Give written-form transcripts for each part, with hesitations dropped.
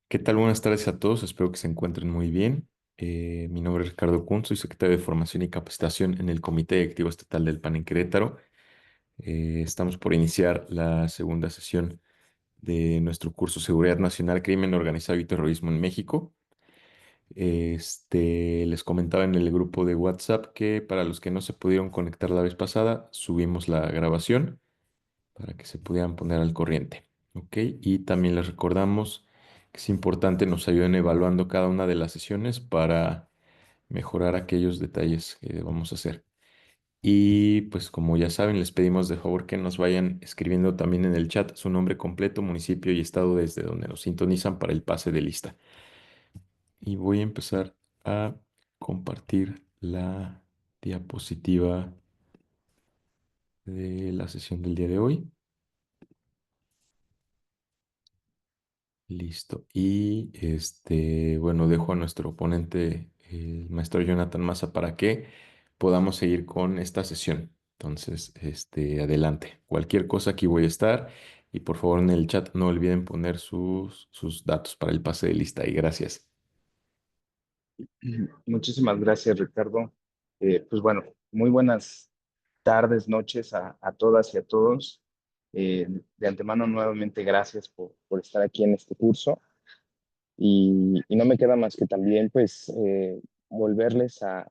¿Qué tal? Buenas tardes a todos. Espero que se encuentren muy bien. Mi nombre es Ricardo Kuhn, soy secretario de Formación y Capacitación en el Comité Directivo Estatal del PAN en Querétaro. Estamos por iniciar la segunda sesión de nuestro curso Seguridad Nacional, Crimen Organizado y Terrorismo en México. Les comentaba en el grupo de WhatsApp que para los que no se pudieron conectar la vez pasada, subimos la grabación para que se pudieran poner al corriente. ¿Ok? Y también les recordamos que es importante nos ayuden evaluando cada una de las sesiones para mejorar aquellos detalles que vamos a hacer. Y pues como ya saben, les pedimos de favor que nos vayan escribiendo también en el chat su nombre completo, municipio y estado desde donde nos sintonizan para el pase de lista. Y voy a empezar a compartir la diapositiva de la sesión del día de hoy. Listo. Y bueno, dejo a nuestro oponente, el maestro Jonathan Massa, para que podamos seguir con esta sesión. Entonces, adelante. Cualquier cosa aquí voy a estar. Y por favor en el chat no olviden poner sus datos para el pase de lista. Y gracias. Muchísimas gracias, Ricardo. Pues bueno, muy buenas tardes, noches a todas y a todos. De antemano, nuevamente, gracias por estar aquí en este curso. Y no me queda más que también, pues, volverles a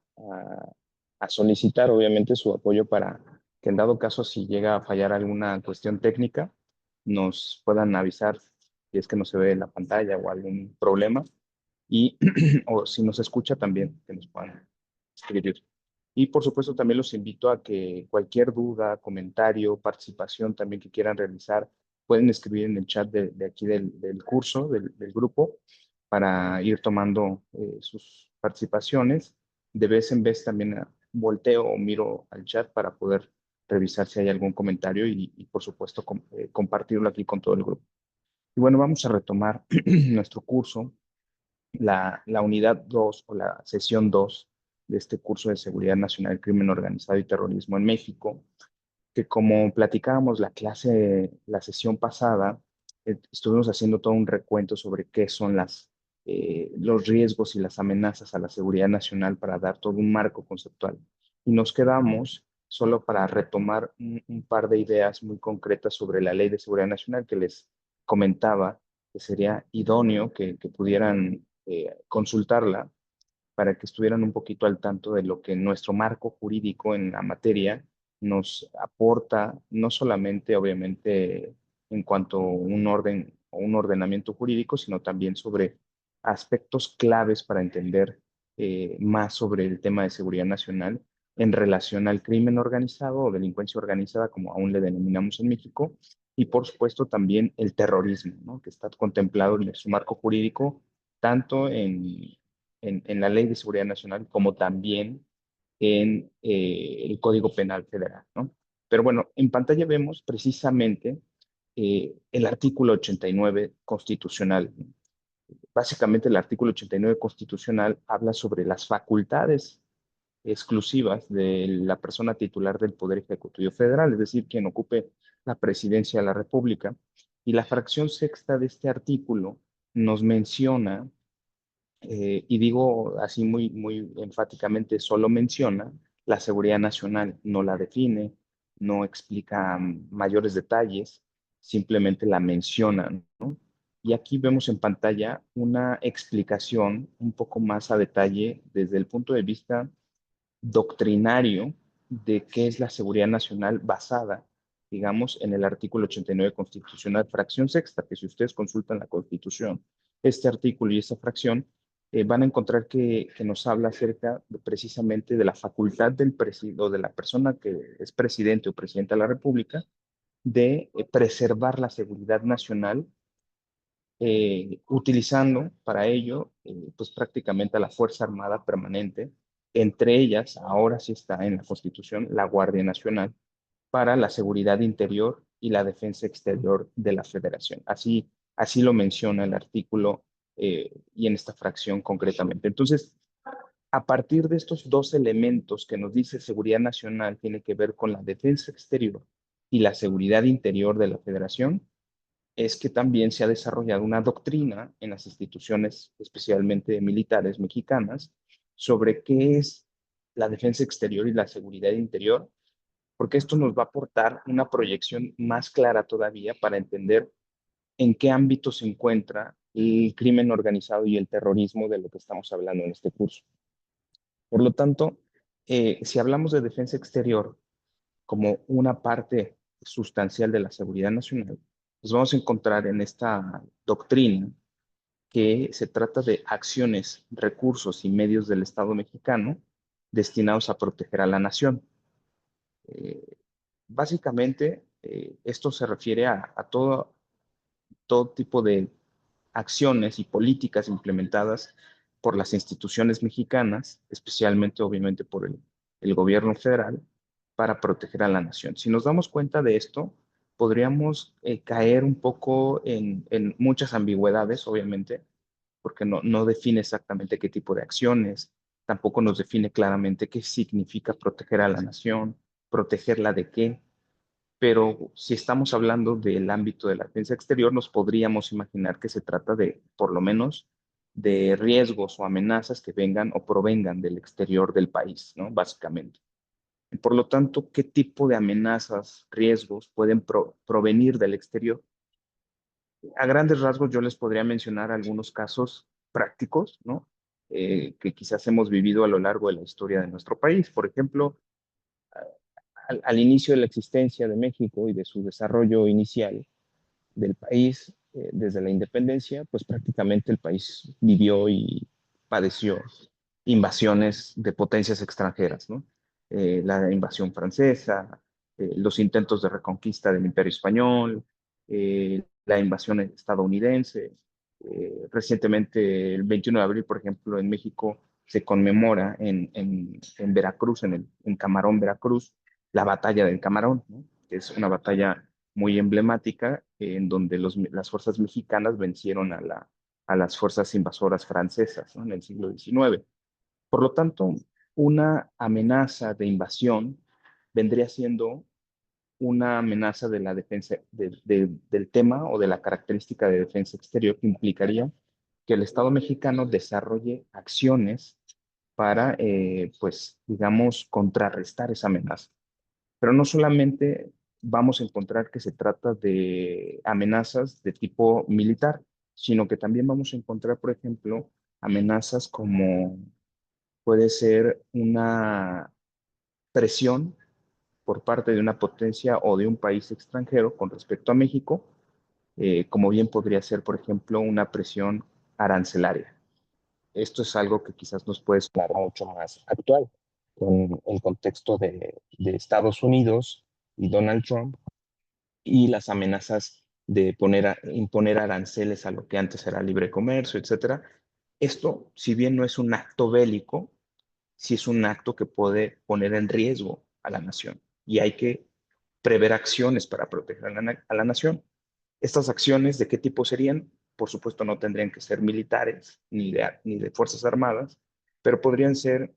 solicitar, obviamente, su apoyo para que en dado caso, si llega a fallar alguna cuestión técnica, nos puedan avisar si es que no se ve en la pantalla o algún problema y o si nos escucha también, que nos puedan escribir. Y por supuesto también los invito a que cualquier duda, comentario, participación también que quieran realizar, pueden escribir en el chat de aquí del curso, del grupo, para ir tomando sus participaciones. De vez en vez también volteo o miro al chat para poder revisar si hay algún comentario y por supuesto compartirlo aquí con todo el grupo. Y bueno, vamos a retomar nuestro curso, la unidad 2 o la sesión 2 de este curso de Seguridad Nacional, Crimen Organizado y Terrorismo en México, que como platicábamos la sesión pasada, estuvimos haciendo todo un recuento sobre qué son los riesgos y las amenazas a la seguridad nacional para dar todo un marco conceptual. Y nos quedamos solo para retomar un par de ideas muy concretas sobre la Ley de Seguridad Nacional que les comentaba que sería idóneo que pudieran consultarla para que estuvieran un poquito al tanto de lo que nuestro marco jurídico en la materia nos aporta, no solamente obviamente en cuanto a un orden o un ordenamiento jurídico, sino también sobre aspectos claves para entender más sobre el tema de seguridad nacional en relación al crimen organizado o delincuencia organizada, como aún le denominamos en México, y por supuesto también el terrorismo, ¿no? Que está contemplado en su marco jurídico tanto en la Ley de Seguridad Nacional como también en el Código Penal Federal, ¿no? Pero bueno, en pantalla vemos precisamente el artículo 89 constitucional, ¿no? Básicamente el artículo 89 constitucional habla sobre las facultades exclusivas de la persona titular del Poder Ejecutivo Federal, es decir, quien ocupe la presidencia de la República. Y la fracción sexta de este artículo nos menciona y digo así muy enfáticamente, solo menciona la seguridad nacional, no la define, no explica mayores detalles, simplemente la menciona, ¿no? Y aquí vemos en pantalla una explicación un poco más a detalle desde el punto de vista doctrinario de qué es la seguridad nacional basada, digamos, en el artículo 89 constitucional, fracción sexta, que si ustedes consultan la Constitución, este artículo y esta fracción, van a encontrar que nos habla acerca precisamente de la facultad del presidente o de la persona que es presidente o presidenta de la República de preservar la seguridad nacional utilizando para ello, pues prácticamente a la Fuerza Armada Permanente, entre ellas, ahora sí está en la Constitución, la Guardia Nacional, para la seguridad interior y la defensa exterior de la Federación. Así lo menciona el artículo y en esta fracción concretamente. Entonces, a partir de estos dos elementos que nos dice seguridad nacional, tiene que ver con la defensa exterior y la seguridad interior de la Federación, es que también se ha desarrollado una doctrina en las instituciones, especialmente militares mexicanas, sobre qué es la defensa exterior y la seguridad interior, porque esto nos va a aportar una proyección más clara todavía para entender en qué ámbito se encuentra el crimen organizado y el terrorismo de lo que estamos hablando en este curso. Por lo tanto, si hablamos de defensa exterior como una parte sustancial de la seguridad nacional, pues vamos a encontrar en esta doctrina que se trata de acciones, recursos y medios del Estado mexicano destinados a proteger a la nación. Eh, Básicamente, esto se refiere a todo tipo de acciones y políticas implementadas por las instituciones mexicanas, especialmente obviamente por el gobierno federal, para proteger a la nación. Si nos damos cuenta de esto, podríamos caer un poco en muchas ambigüedades, obviamente, porque no define exactamente qué tipo de acciones, tampoco nos define claramente qué significa proteger a la nación, protegerla de qué, pero si estamos hablando del ámbito de la defensa exterior, nos podríamos imaginar que se trata de, por lo menos, de riesgos o amenazas que vengan o provengan del exterior del país, ¿no? Básicamente. Por lo tanto, ¿qué tipo de amenazas, riesgos pueden provenir del exterior? A grandes rasgos, yo les podría mencionar algunos casos prácticos, ¿no? Que quizás hemos vivido a lo largo de la historia de nuestro país. Por ejemplo, al inicio de la existencia de México y de su desarrollo inicial del país, desde la independencia, pues prácticamente el país vivió y padeció invasiones de potencias extranjeras, ¿no? La invasión francesa, los intentos de reconquista del Imperio Español, la invasión estadounidense. Recientemente, el 21 de abril, por ejemplo, en México se conmemora en Veracruz, en Camarón, Veracruz, la batalla del Camarón, ¿no? Que es una batalla muy emblemática en donde las fuerzas mexicanas vencieron a las fuerzas invasoras francesas, ¿no? En el siglo XIX. Por lo tanto, una amenaza de invasión vendría siendo una amenaza de la defensa del tema o de la característica de defensa exterior que implicaría que el Estado mexicano desarrolle acciones para, pues, digamos, contrarrestar esa amenaza. Pero no solamente vamos a encontrar que se trata de amenazas de tipo militar, sino que también vamos a encontrar, por ejemplo, amenazas como puede ser una presión por parte de una potencia o de un país extranjero con respecto a México, como bien podría ser, por ejemplo, una presión arancelaria. Esto es algo que quizás nos puede sonar mucho más actual con el contexto de Estados Unidos y Donald Trump y las amenazas de imponer aranceles a lo que antes era libre comercio, etcétera. Esto, si bien no es un acto bélico, sí es un acto que puede poner en riesgo a la nación y hay que prever acciones para proteger a la nación. Estas acciones, ¿de qué tipo serían? Por supuesto, no tendrían que ser militares ni de fuerzas armadas, pero podrían ser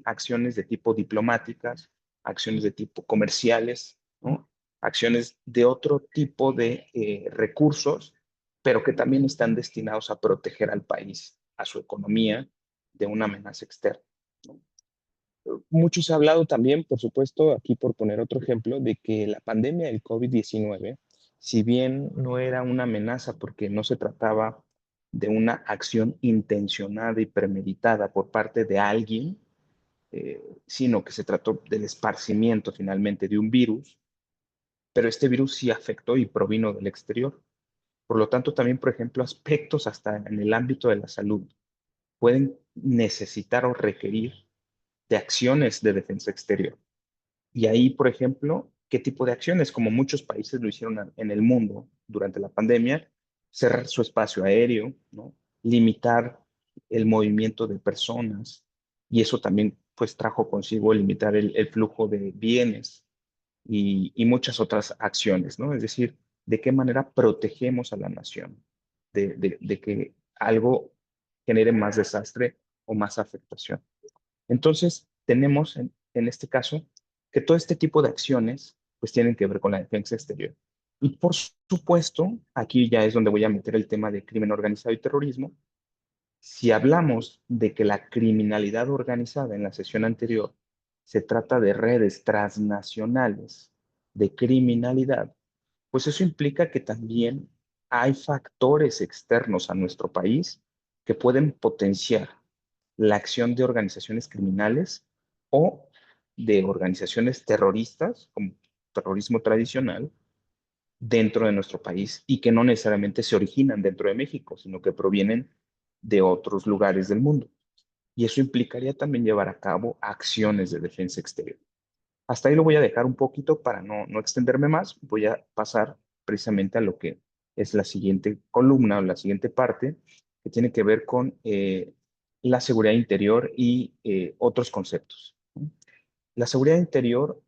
acciones de tipo diplomáticas, acciones de tipo comerciales, ¿no? Acciones de otro tipo de recursos, pero que también están destinados a proteger al país, a su economía, de una amenaza externa. ¿No? Mucho se ha hablado también, por supuesto, aquí por poner otro ejemplo, de que la pandemia del COVID-19, si bien no era una amenaza porque no se trataba de una acción intencionada y premeditada por parte de alguien, sino que se trató del esparcimiento finalmente de un virus, pero este virus sí afectó y provino del exterior. Por lo tanto, también, por ejemplo, aspectos hasta en el ámbito de la salud pueden necesitar o requerir de acciones de defensa exterior. Y ahí, por ejemplo, ¿qué tipo de acciones? Como muchos países lo hicieron en el mundo durante la pandemia, cerrar su espacio aéreo, ¿no? Limitar el movimiento de personas, y eso también pues trajo consigo limitar el flujo de bienes y muchas otras acciones, ¿no? Es decir, de qué manera protegemos a la nación de que algo genere más desastre o más afectación. Entonces, tenemos en este caso que todo este tipo de acciones pues tienen que ver con la defensa exterior. Y por supuesto, aquí ya es donde voy a meter el tema de crimen organizado y terrorismo. Si hablamos de que la criminalidad organizada en la sesión anterior se trata de redes transnacionales de criminalidad, pues eso implica que también hay factores externos a nuestro país que pueden potenciar la acción de organizaciones criminales o de organizaciones terroristas, como terrorismo tradicional, dentro de nuestro país y que no necesariamente se originan dentro de México, sino que provienen de otros lugares del mundo. Y eso implicaría también llevar a cabo acciones de defensa exterior. Hasta ahí lo voy a dejar un poquito para no extenderme más. Voy a pasar precisamente a lo que es la siguiente columna o la siguiente parte, que tiene que ver con la seguridad interior y otros conceptos. La seguridad interior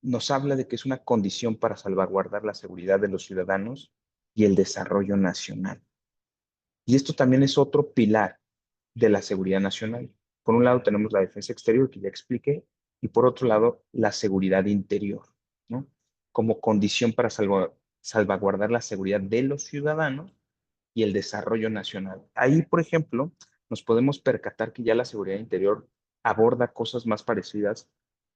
nos habla de que es una condición para salvaguardar la seguridad de los ciudadanos y el desarrollo nacional. Y esto también es otro pilar de la seguridad nacional. Por un lado tenemos la defensa exterior, que ya expliqué, y por otro lado la seguridad interior, ¿no? Como condición para salvaguardar la seguridad de los ciudadanos y el desarrollo nacional. Ahí, por ejemplo, nos podemos percatar que ya la seguridad interior aborda cosas más parecidas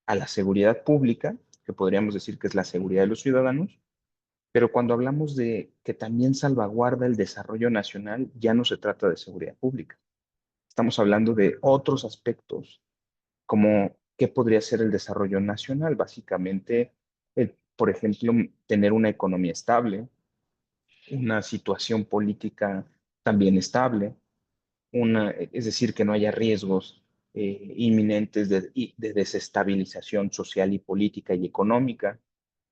a la seguridad pública, que podríamos decir que es la seguridad de los ciudadanos, pero cuando hablamos de que también salvaguarda el desarrollo nacional, ya no se trata de seguridad pública. Estamos hablando de otros aspectos, como qué podría ser el desarrollo nacional, básicamente, por ejemplo, tener una economía estable, una situación política también estable, es decir, que no haya riesgos inminentes de desestabilización social y política y económica,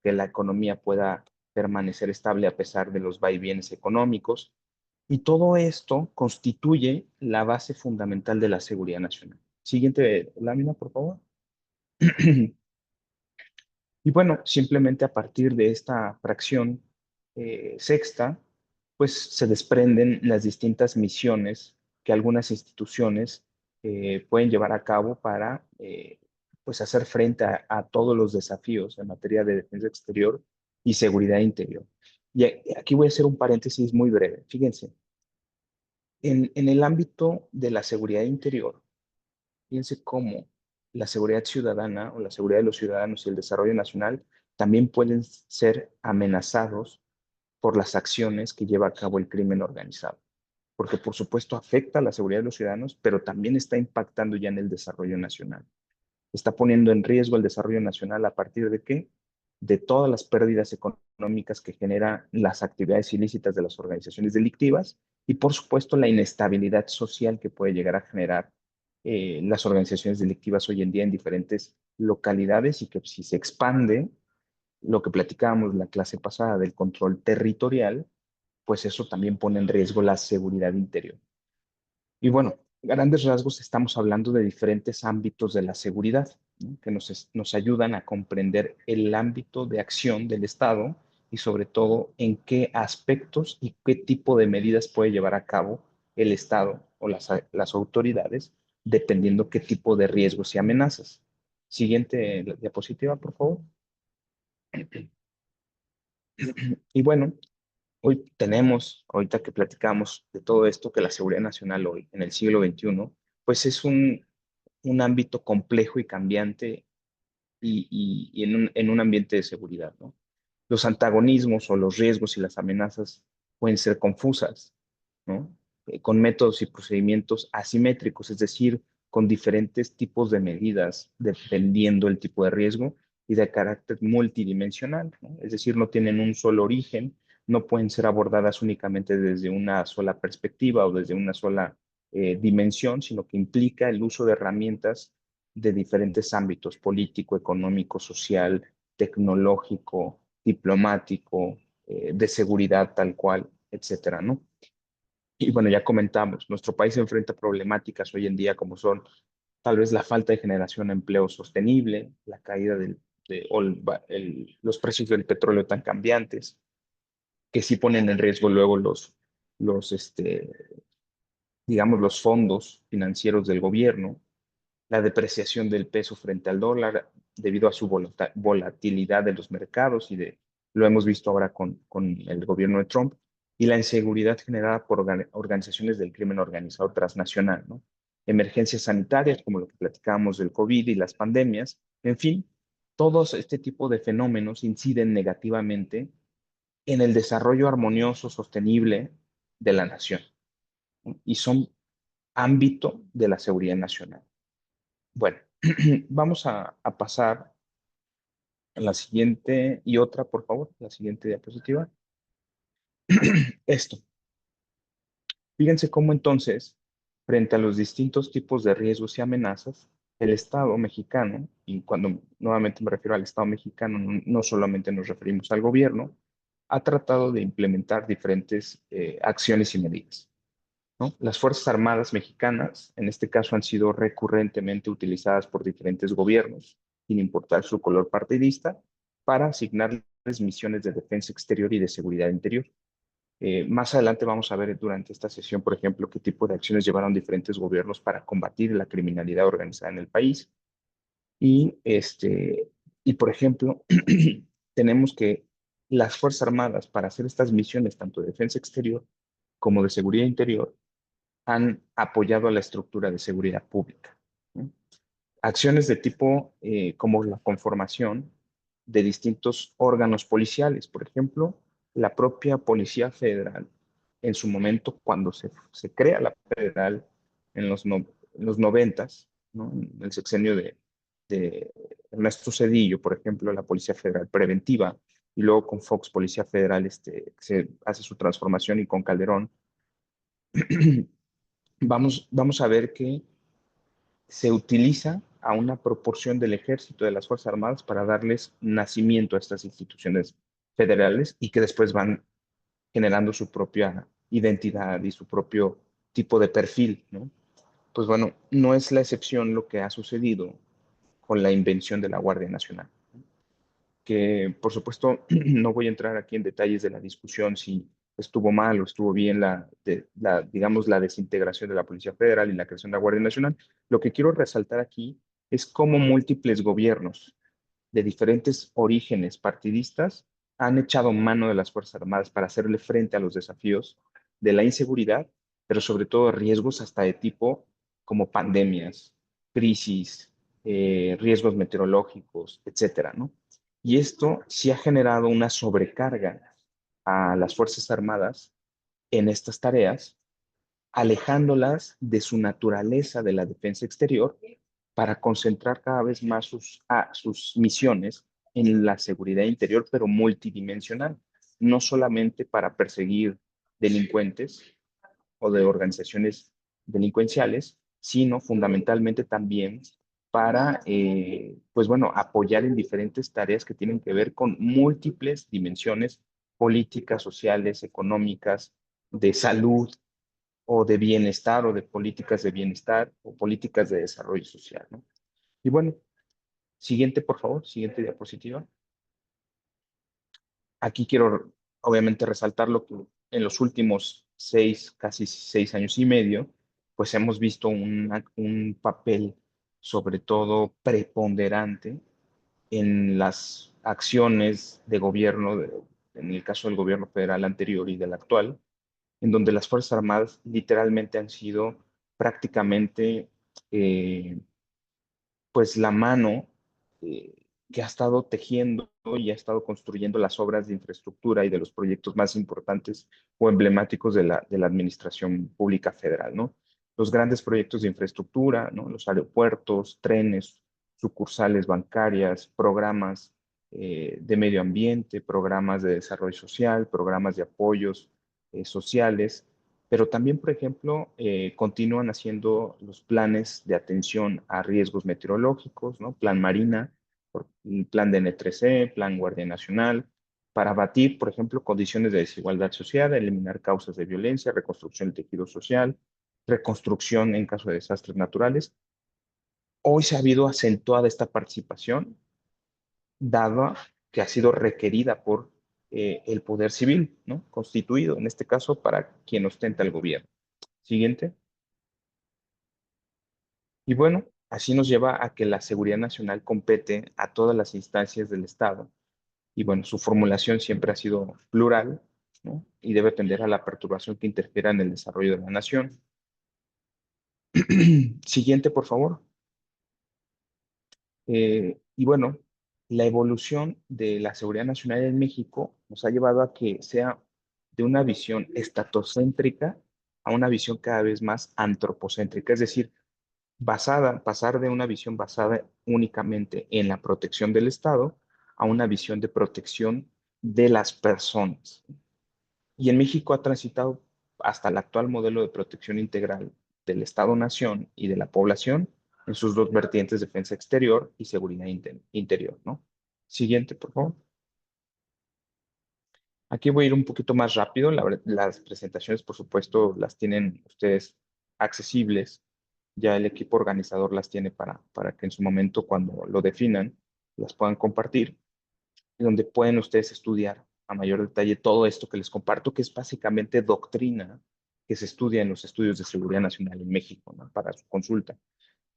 que la economía pueda permanecer estable a pesar de los vaivienes económicos. Y todo esto constituye la base fundamental de la seguridad nacional. Siguiente lámina, por favor. Y bueno, simplemente a partir de esta fracción sexta, pues se desprenden las distintas misiones que algunas instituciones pueden llevar a cabo para pues hacer frente a todos los desafíos en materia de defensa exterior y seguridad interior. Y aquí voy a hacer un paréntesis muy breve. Fíjense, en el ámbito de la seguridad interior, fíjense cómo la seguridad ciudadana o la seguridad de los ciudadanos y el desarrollo nacional también pueden ser amenazados por las acciones que lleva a cabo el crimen organizado. Porque por supuesto afecta a la seguridad de los ciudadanos, pero también está impactando ya en el desarrollo nacional. Está poniendo en riesgo el desarrollo nacional a partir de qué? De todas las pérdidas económicas que generan las actividades ilícitas de las organizaciones delictivas y por supuesto la inestabilidad social que puede llegar a generar las organizaciones delictivas hoy en día en diferentes localidades y que si se expande lo que platicábamos la clase pasada del control territorial, pues eso también pone en riesgo la seguridad interior. Y bueno, grandes rasgos estamos hablando de diferentes ámbitos de la seguridad, ¿no? Que nos ayudan a comprender el ámbito de acción del Estado y sobre todo en qué aspectos y qué tipo de medidas puede llevar a cabo el Estado o las autoridades, dependiendo qué tipo de riesgos y amenazas. Siguiente diapositiva, por favor. Y bueno, hoy tenemos, ahorita que platicamos de todo esto, que la seguridad nacional hoy, en el siglo XXI, pues es un ámbito complejo y cambiante y en un ambiente de seguridad, ¿no? Los antagonismos o los riesgos y las amenazas pueden ser confusas, ¿no? Con métodos y procedimientos asimétricos, es decir, con diferentes tipos de medidas dependiendo el tipo de riesgo y de carácter multidimensional, ¿no? Es decir, no tienen un solo origen, no pueden ser abordadas únicamente desde una sola perspectiva o desde una sola dimensión, sino que implica el uso de herramientas de diferentes ámbitos, político, económico, social, tecnológico, diplomático, de seguridad tal cual, etcétera, ¿no? Y bueno, ya comentamos, nuestro país enfrenta problemáticas hoy en día como son tal vez la falta de generación de empleo sostenible, la caída los precios del petróleo tan cambiantes, que sí ponen en riesgo luego los, este, digamos, los fondos financieros del gobierno, la depreciación del peso frente al dólar debido a su volatilidad de los mercados lo hemos visto ahora con el gobierno de Trump, y la inseguridad generada por organizaciones del crimen organizado transnacional, ¿no? Emergencias sanitarias, como lo que platicábamos del COVID y las pandemias, en fin, todos este tipo de fenómenos inciden negativamente en el desarrollo armonioso, sostenible de la nación, ¿no? Y son ámbito de la seguridad nacional. Bueno, vamos a pasar a la siguiente y otra, por favor, la siguiente diapositiva. Esto. Fíjense cómo entonces, frente a los distintos tipos de riesgos y amenazas, el Estado mexicano, y cuando nuevamente me refiero al Estado mexicano, no solamente nos referimos al gobierno, ha tratado de implementar diferentes acciones y medidas, ¿no? Las Fuerzas Armadas mexicanas, en este caso, han sido recurrentemente utilizadas por diferentes gobiernos, sin importar su color partidista, para asignarles misiones de defensa exterior y de seguridad interior. Más adelante vamos a ver durante esta sesión, por ejemplo, qué tipo de acciones llevaron diferentes gobiernos para combatir la criminalidad organizada en el país. Y por ejemplo, tenemos que las Fuerzas Armadas, para hacer estas misiones, tanto de defensa exterior como de seguridad interior, han apoyado a la estructura de seguridad pública, ¿no? Acciones de tipo como la conformación de distintos órganos policiales. Por ejemplo, la propia Policía Federal, en su momento, cuando se crea la federal en en los noventas, ¿no? En el sexenio de Ernesto Zedillo, por ejemplo, la Policía Federal Preventiva, y luego con Fox, Policía Federal, se hace su transformación, y con Calderón, vamos a ver que se utiliza a una proporción del ejército, de las Fuerzas Armadas, para darles nacimiento a estas instituciones federales, y que después van generando su propia identidad y su propio tipo de perfil, ¿no? Pues bueno, no es la excepción lo que ha sucedido con la invención de la Guardia Nacional, que por supuesto no voy a entrar aquí en detalles de la discusión si estuvo mal o estuvo bien digamos, la desintegración de la Policía Federal y la creación de la Guardia Nacional. Lo que quiero resaltar aquí es cómo múltiples gobiernos de diferentes orígenes partidistas han echado mano de las Fuerzas Armadas para hacerle frente a los desafíos de la inseguridad, pero sobre todo riesgos hasta de tipo como pandemias, crisis, riesgos meteorológicos, etcétera, ¿no? Y esto sí ha generado una sobrecarga a las Fuerzas Armadas en estas tareas, alejándolas de su naturaleza de la defensa exterior, para concentrar cada vez más sus misiones en la seguridad interior, pero multidimensional, no solamente para perseguir delincuentes o de organizaciones delincuenciales, sino fundamentalmente también para, pues bueno, apoyar en diferentes tareas que tienen que ver con múltiples dimensiones políticas, sociales, económicas, de salud, o de bienestar, o de políticas de bienestar, o políticas de desarrollo social, ¿no? Y bueno, siguiente, por favor, siguiente diapositiva. Aquí quiero, obviamente, resaltar lo que en los últimos casi 6 años y medio, pues hemos visto un papel, sobre todo preponderante, en las acciones de gobierno, en el caso del gobierno federal anterior y del actual, en donde las Fuerzas Armadas literalmente han sido prácticamente, eh, pues, la mano eh, que ha estado tejiendo y ha estado construyendo las obras de infraestructura y de los proyectos más importantes o emblemáticos de la administración pública federal, ¿no? Los grandes proyectos de infraestructura, ¿no? Los aeropuertos, trenes, sucursales bancarias, programas de medio ambiente, programas de desarrollo social, programas de apoyos sociales, pero también, por ejemplo, continúan haciendo los planes de atención a riesgos meteorológicos, ¿no? Plan Marina, plan de N3C, Plan Guardia Nacional, para abatir, por ejemplo, condiciones de desigualdad social, eliminar causas de violencia, reconstrucción del tejido social, reconstrucción en caso de desastres naturales. Hoy se ha habido acentuada esta participación, dada que ha sido requerida por el poder civil, ¿no? Constituido, en este caso, para quien ostenta el gobierno. Siguiente. Y bueno, así nos lleva a que la seguridad nacional compete a todas las instancias del Estado, y bueno, su formulación siempre ha sido plural, ¿no? Y debe tender a la perturbación que interfiera en el desarrollo de la nación. Siguiente, por favor. Y bueno, la evolución de la seguridad nacional en México nos ha llevado a que sea de una visión estatocéntrica a una visión cada vez más antropocéntrica, es decir, pasar de una visión basada únicamente en la protección del Estado a una visión de protección de las personas. Y en México ha transitado hasta el actual modelo de protección integral del Estado-Nación y de la población en sus dos vertientes, defensa exterior y seguridad interior, ¿no? Siguiente, por favor. Aquí voy a ir un poquito más rápido. Las presentaciones, por supuesto, las tienen ustedes accesibles. Ya el equipo organizador las tiene para que en su momento, cuando lo definan, las puedan compartir, y donde pueden ustedes estudiar a mayor detalle todo esto que les comparto, que es básicamente doctrina que se estudia en los estudios de seguridad nacional en México, ¿no? Para su consulta.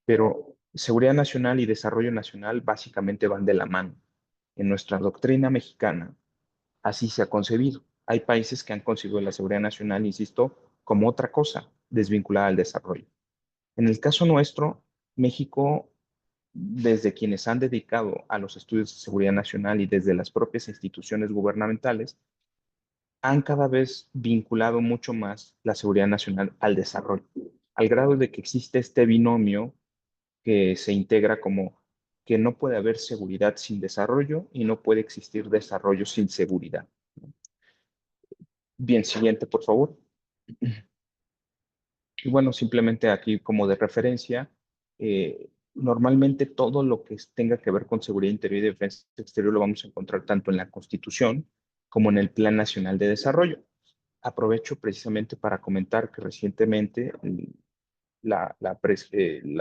Pero seguridad nacional y desarrollo nacional básicamente van de la mano. En nuestra doctrina mexicana, así se ha concebido. Hay países que han concebido la seguridad nacional, insisto, como otra cosa, desvinculada al desarrollo. En el caso nuestro, México, desde quienes han dedicado a los estudios de seguridad nacional y desde las propias instituciones gubernamentales, han cada vez vinculado mucho más la seguridad nacional al desarrollo, al grado de que existe este binomio que se integra como que no puede haber seguridad sin desarrollo y no puede existir desarrollo sin seguridad. Bien, siguiente, por favor. Y bueno, simplemente aquí como de referencia, normalmente todo lo que tenga que ver con seguridad interior y defensa exterior lo vamos a encontrar tanto en la Constitución como en el Plan Nacional de Desarrollo. Aprovecho precisamente para comentar que recientemente la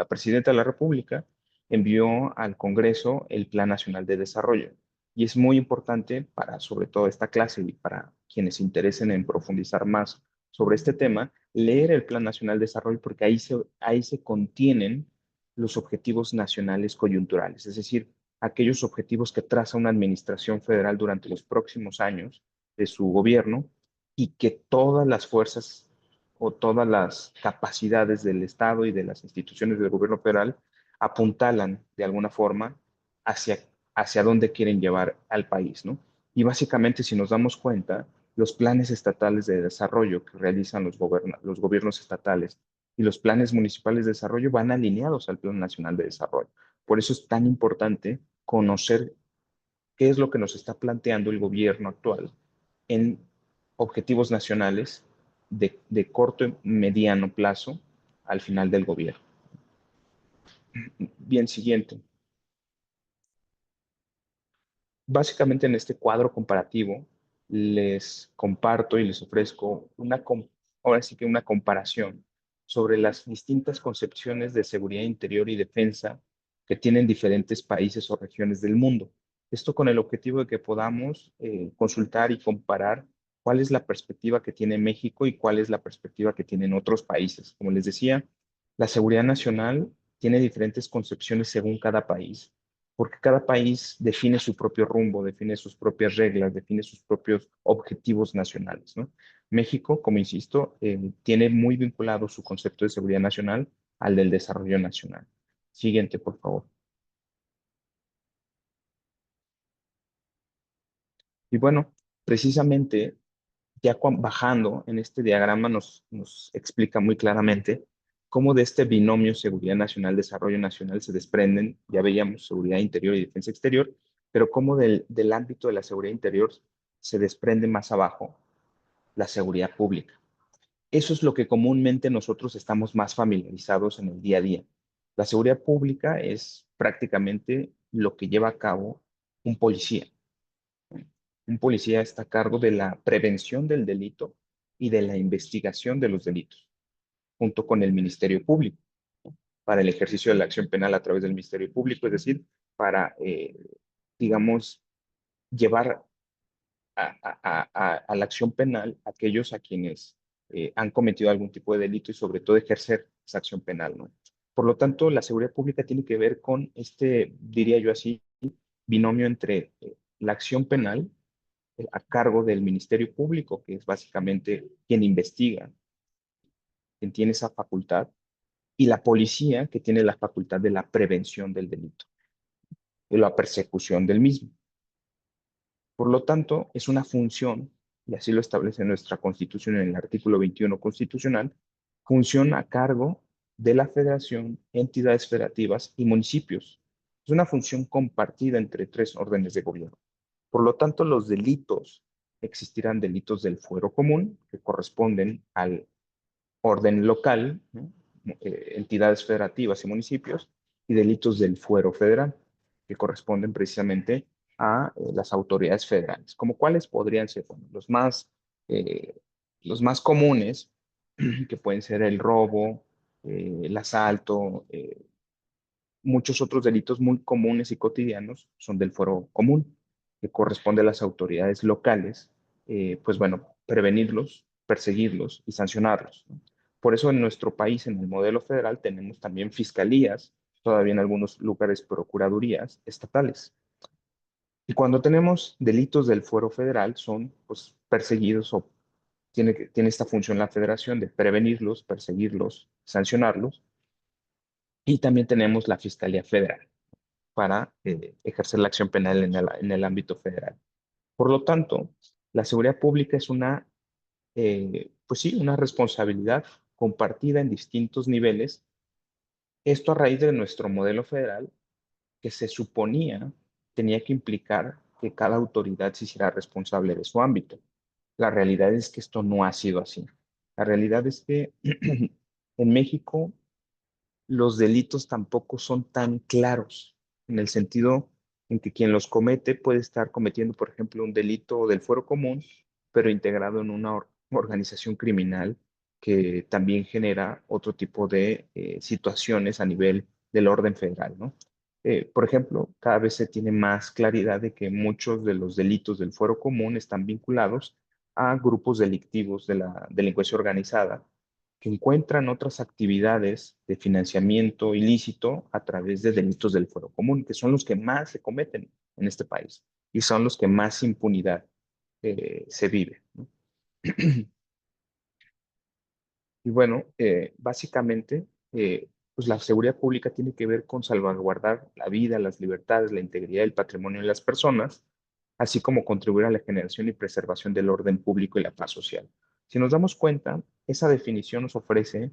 presidenta de la República envió al Congreso el Plan Nacional de Desarrollo. Y es muy importante para, sobre todo, esta clase y para quienes se interesen en profundizar más sobre este tema, leer el Plan Nacional de Desarrollo porque ahí se contienen los objetivos nacionales coyunturales, es decir, aquellos objetivos que traza una administración federal durante los próximos años de su gobierno y que todas las fuerzas o todas las capacidades del Estado y de las instituciones del gobierno federal apuntalan de alguna forma hacia, hacia dónde quieren llevar al país, ¿no? Y básicamente, si nos damos cuenta, los planes estatales de desarrollo que realizan los gobiernos estatales y los planes municipales de desarrollo van alineados al Plan Nacional de Desarrollo. Por eso es tan importante conocer qué es lo que nos está planteando el gobierno actual en objetivos nacionales de corto y mediano plazo al final del gobierno. Bien, siguiente. Básicamente en este cuadro comparativo les comparto y les ofrezco ahora sí que una comparación sobre las distintas concepciones de seguridad interior y defensa que tienen diferentes países o regiones del mundo. Esto con el objetivo de que podamos consultar y comparar cuál es la perspectiva que tiene México y cuál es la perspectiva que tienen otros países. Como les decía, la seguridad nacional tiene diferentes concepciones según cada país porque cada país define su propio rumbo, define sus propias reglas, define sus propios objetivos nacionales, ¿no? México, como insisto, tiene muy vinculado su concepto de seguridad nacional al del desarrollo nacional. Siguiente, por favor. Y bueno, precisamente ya bajando en este diagrama nos explica muy claramente cómo de este binomio seguridad nacional, desarrollo nacional se desprenden, ya veíamos seguridad interior y defensa exterior, pero cómo del ámbito de la seguridad interior se desprende más abajo la seguridad pública. Eso es lo que comúnmente nosotros estamos más familiarizados en el día a día. La seguridad pública es prácticamente lo que lleva a cabo un policía. Un policía está a cargo de la prevención del delito y de la investigación de los delitos, junto con el Ministerio Público, para el ejercicio de la acción penal a través del Ministerio Público, es decir, para, digamos, llevar a la acción penal a aquellos a quienes han cometido algún tipo de delito y sobre todo ejercer esa acción penal, ¿no? Por lo tanto, la seguridad pública tiene que ver con este, diría yo así, binomio entre la acción penal a cargo del Ministerio Público, que es básicamente quien investiga, quien tiene esa facultad, y la policía, que tiene la facultad de la prevención del delito, de la persecución del mismo. Por lo tanto, es una función, y así lo establece nuestra Constitución en el artículo 21 constitucional, función a cargo de la Federación, entidades federativas y municipios. Es una función compartida entre tres órdenes de gobierno. Por lo tanto, los delitos, existirán delitos del fuero común, que corresponden al orden local, ¿no? Entidades federativas y municipios, y delitos del fuero federal, que corresponden precisamente a las autoridades federales. ¿Como cuáles podrían ser? Bueno, eh, los más comunes, que pueden ser el robo, el asalto, muchos otros delitos muy comunes y cotidianos son del fuero común, que corresponde a las autoridades locales, pues bueno, prevenirlos, perseguirlos y sancionarlos, ¿no? Por eso en nuestro país, en el modelo federal, tenemos también fiscalías, todavía en algunos lugares procuradurías estatales. Y cuando tenemos delitos del fuero federal, son pues perseguidos o tiene esta función la federación de prevenirlos, perseguirlos, sancionarlos. Y también tenemos la Fiscalía Federal para ejercer la acción penal en el ámbito federal. Por lo tanto, la seguridad pública es pues sí, una responsabilidad compartida en distintos niveles. Esto a raíz de nuestro modelo federal, que se suponía tenía que implicar que cada autoridad se hiciera responsable de su ámbito. La realidad es que esto no ha sido así. La realidad es que en México los delitos tampoco son tan claros, en el sentido en que quien los comete puede estar cometiendo, por ejemplo, un delito del fuero común, pero integrado en una organización criminal que también genera otro tipo de situaciones a nivel del orden federal, ¿no? Por ejemplo, cada vez se tiene más claridad de que muchos de los delitos del fuero común están vinculados a grupos delictivos de la delincuencia organizada que encuentran otras actividades de financiamiento ilícito a través de delitos del fuero común, que son los que más se cometen en este país y son los que más impunidad se vive, ¿no? Y bueno, básicamente, pues la seguridad pública tiene que ver con salvaguardar la vida, las libertades, la integridad del patrimonio de las personas, así como contribuir a la generación y preservación del orden público y la paz social. Si nos damos cuenta, esa definición nos ofrece,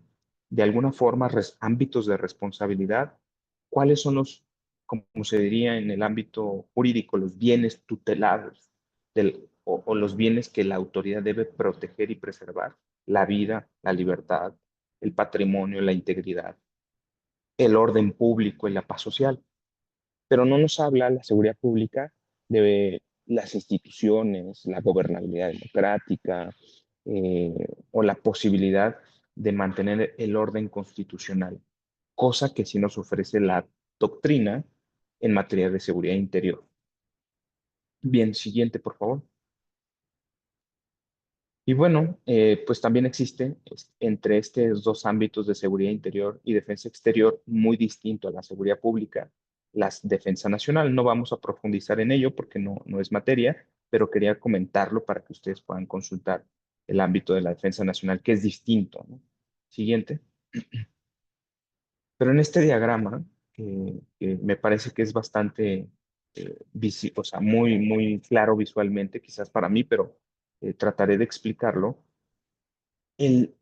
de alguna forma, ámbitos de responsabilidad, cuáles son como se diría en el ámbito jurídico, los bienes tutelados o los bienes que la autoridad debe proteger y preservar: la vida, la libertad, el patrimonio, la integridad, el orden público y la paz social. Pero no nos habla la seguridad pública de las instituciones, la gobernabilidad democrática, eh, o la posibilidad de mantener el orden constitucional, cosa que sí nos ofrece la doctrina en materia de seguridad interior. Bien, siguiente, por favor. Y bueno, pues también existe entre estos dos ámbitos de seguridad interior y defensa exterior, muy distinto a la seguridad pública, la defensa nacional. No vamos a profundizar en ello porque no es materia, pero quería comentarlo para que ustedes puedan consultar el ámbito de la defensa nacional, que es distinto, ¿no? Siguiente. Pero en este diagrama, que me parece que es bastante, o sea, muy claro visualmente, quizás para mí, pero trataré de explicarlo. El,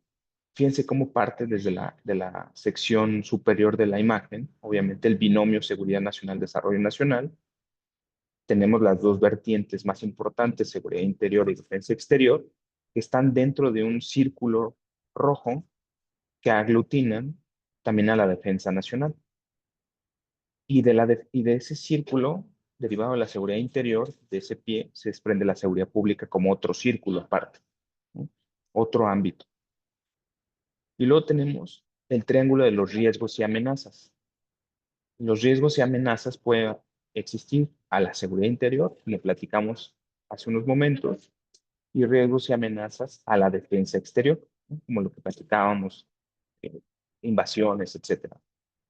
Fíjense cómo parte desde de la sección superior de la imagen, obviamente el binomio Seguridad Nacional, Desarrollo Nacional. Tenemos las dos vertientes más importantes, seguridad interior y defensa exterior, que están dentro de un círculo rojo que aglutinan también a la defensa nacional. Y de ese círculo, derivado de la seguridad interior, de ese pie, se desprende la seguridad pública como otro círculo aparte, ¿no? Otro ámbito. Y luego tenemos el triángulo de los riesgos y amenazas. Los riesgos y amenazas pueden existir a la seguridad interior, le platicamos hace unos momentos, y riesgos y amenazas a la defensa exterior, ¿no? Como lo que platicábamos, eh, invasiones, etcétera.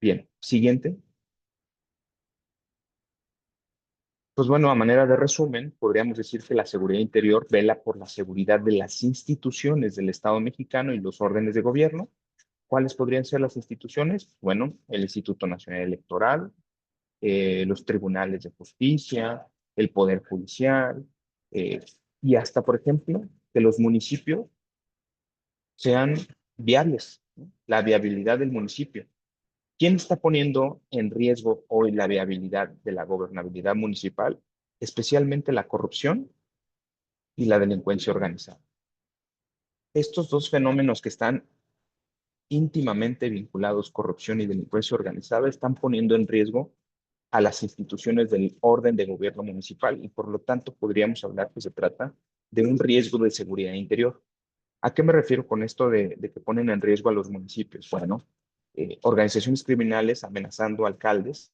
Bien, siguiente. Pues bueno, a manera de resumen, podríamos decir que la seguridad interior vela por la seguridad de las instituciones del Estado mexicano y los órdenes de gobierno. ¿Cuáles podrían ser las instituciones? Bueno, el Instituto Nacional Electoral, los tribunales de justicia, el Poder Judicial, eh, y hasta, por ejemplo, que los municipios sean viables, ¿no? La viabilidad del municipio. ¿Quién está poniendo en riesgo hoy la viabilidad de la gobernabilidad municipal? Especialmente la corrupción y la delincuencia organizada. Estos dos fenómenos que están íntimamente vinculados, corrupción y delincuencia organizada, están poniendo en riesgo a las instituciones del orden de gobierno municipal y por lo tanto podríamos hablar que se trata de un riesgo de seguridad interior. ¿A qué me refiero con esto de que ponen en riesgo a los municipios? Bueno, organizaciones criminales amenazando alcaldes,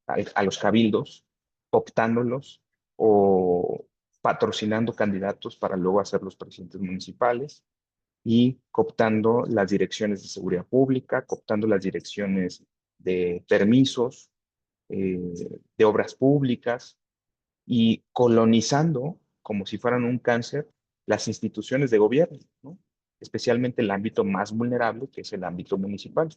a los cabildos, optándolos o patrocinando candidatos para luego hacer los presidentes municipales y cooptando las direcciones de seguridad pública, cooptando las direcciones de permisos, eh, de obras públicas y colonizando, como si fueran un cáncer, las instituciones de gobierno, ¿no? Especialmente el ámbito más vulnerable, que es el ámbito municipal.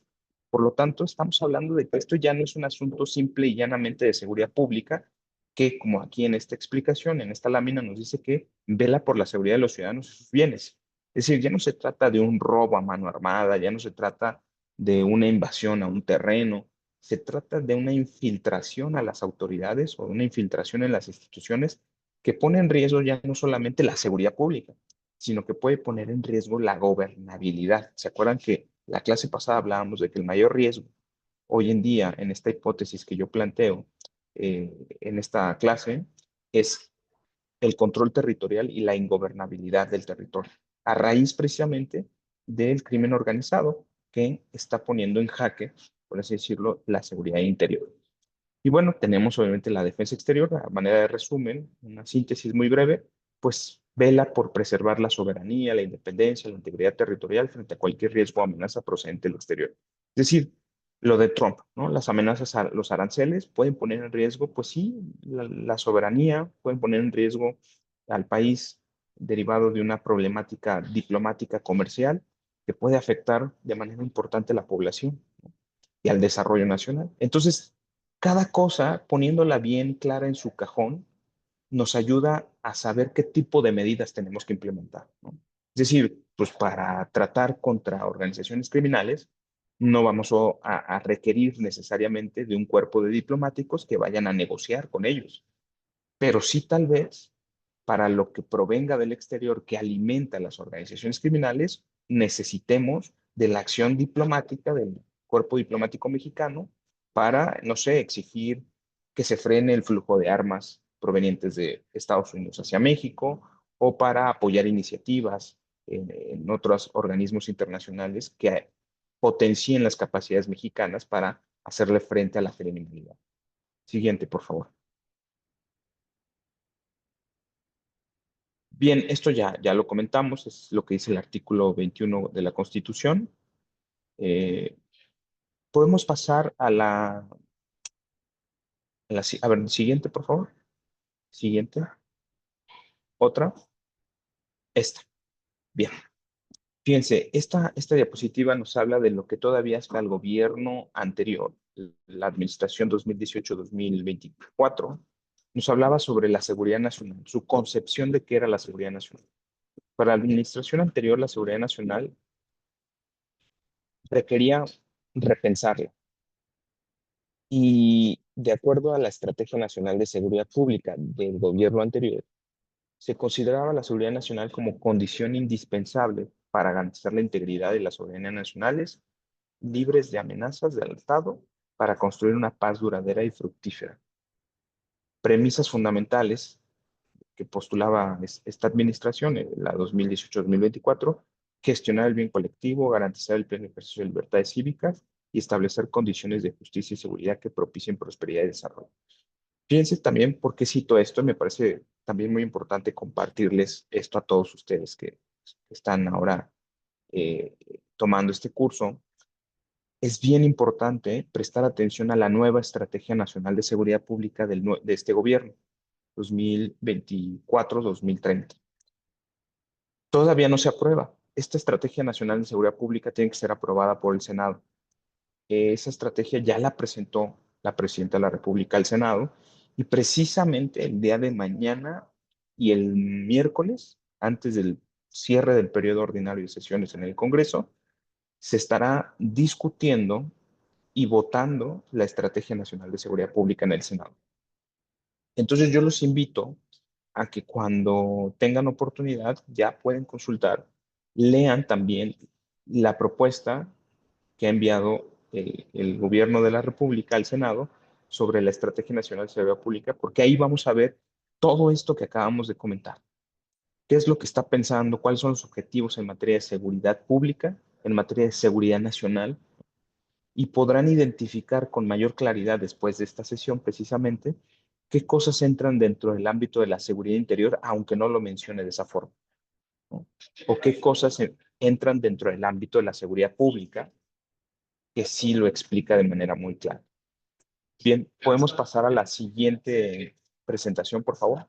Por lo tanto, estamos hablando de que esto ya no es un asunto simple y llanamente de seguridad pública, que como aquí en esta explicación, en esta lámina, nos dice que vela por la seguridad de los ciudadanos y sus bienes. Es decir, ya no se trata de un robo a mano armada, ya no se trata de una invasión a un terreno, se trata de una infiltración a las autoridades o una infiltración en las instituciones que pone en riesgo ya no solamente la seguridad pública, sino que puede poner en riesgo la gobernabilidad. ¿Se acuerdan que la clase pasada hablábamos de que el mayor riesgo hoy en día, en esta hipótesis que yo planteo en esta clase, es el control territorial y la ingobernabilidad del territorio, a raíz precisamente del crimen organizado que está poniendo en jaque, por así decirlo, la seguridad interior? Y bueno, tenemos obviamente la defensa exterior, a manera de resumen, una síntesis muy breve, pues vela por preservar la soberanía, la independencia, la integridad territorial frente a cualquier riesgo o amenaza procedente del exterior. Es decir, lo de Trump, ¿no? Las amenazas a los aranceles pueden poner en riesgo, pues sí, la soberanía, pueden poner en riesgo al país derivado de una problemática diplomática comercial que puede afectar de manera importante a la población y al desarrollo nacional. Entonces, cada cosa, poniéndola bien clara en su cajón, nos ayuda a saber qué tipo de medidas tenemos que implementar, ¿no? Es decir, pues para tratar contra organizaciones criminales, no vamos a requerir necesariamente de un cuerpo de diplomáticos que vayan a negociar con ellos, pero sí tal vez para lo que provenga del exterior que alimenta a las organizaciones criminales, necesitemos de la acción diplomática del cuerpo diplomático mexicano para, no sé, exigir que se frene el flujo de armas provenientes de Estados Unidos hacia México o para apoyar iniciativas en otros organismos internacionales que potencien las capacidades mexicanas para hacerle frente a la criminalidad. Siguiente, por favor. Bien, esto ya lo comentamos, es lo que dice el artículo 21 de la Constitución. Eh, Podemos pasar a ver, siguiente, por favor. Siguiente. Otra. Esta. Bien. Fíjense, esta diapositiva nos habla de lo que todavía está el gobierno anterior, la administración 2018-2024, nos hablaba sobre la seguridad nacional, su concepción de qué era la seguridad nacional. Para la administración anterior, la seguridad nacional requería repensarla. Y de acuerdo a la Estrategia Nacional de Seguridad Pública del gobierno anterior, se consideraba la seguridad nacional como condición indispensable para garantizar la integridad de las soberanía nacionales, libres de amenazas del Estado, para construir una paz duradera y fructífera. Premisas fundamentales que postulaba esta administración, la 2018-2024, gestionar el bien colectivo, garantizar el pleno ejercicio de libertades cívicas y establecer condiciones de justicia y seguridad que propicien prosperidad y desarrollo. Fíjense también por qué cito esto, y me parece también muy importante compartirles esto a todos ustedes que están ahora eh, tomando este curso. Es bien importante prestar atención a la nueva Estrategia Nacional de Seguridad Pública de este gobierno. 2024-2030. Todavía no se aprueba. Esta Estrategia Nacional de Seguridad Pública tiene que ser aprobada por el Senado. Esa estrategia ya la presentó la Presidenta de la República al Senado y precisamente el día de mañana y el miércoles, antes del cierre del periodo ordinario de sesiones en el Congreso, se estará discutiendo y votando la Estrategia Nacional de Seguridad Pública en el Senado. Entonces yo los invito a que cuando tengan oportunidad ya pueden consultar, lean también la propuesta que ha enviado el gobierno de la República al Senado sobre la Estrategia Nacional de Seguridad Pública, porque ahí vamos a ver todo esto que acabamos de comentar. ¿Qué es lo que está pensando? ¿Cuáles son los objetivos en materia de seguridad pública, en materia de seguridad nacional? Y podrán identificar con mayor claridad después de esta sesión precisamente qué cosas entran dentro del ámbito de la seguridad interior, aunque no lo mencione de esa forma, ¿no? O qué cosas entran dentro del ámbito de la seguridad pública, que sí lo explica de manera muy clara. Bien, podemos pasar a la siguiente presentación, por favor.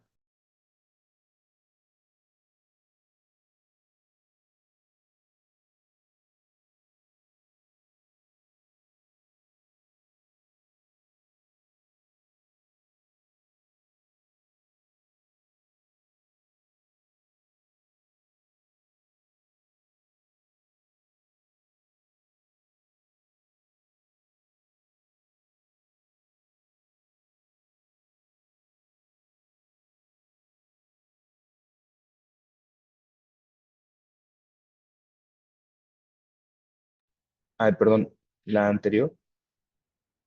Ah, perdón, la anterior.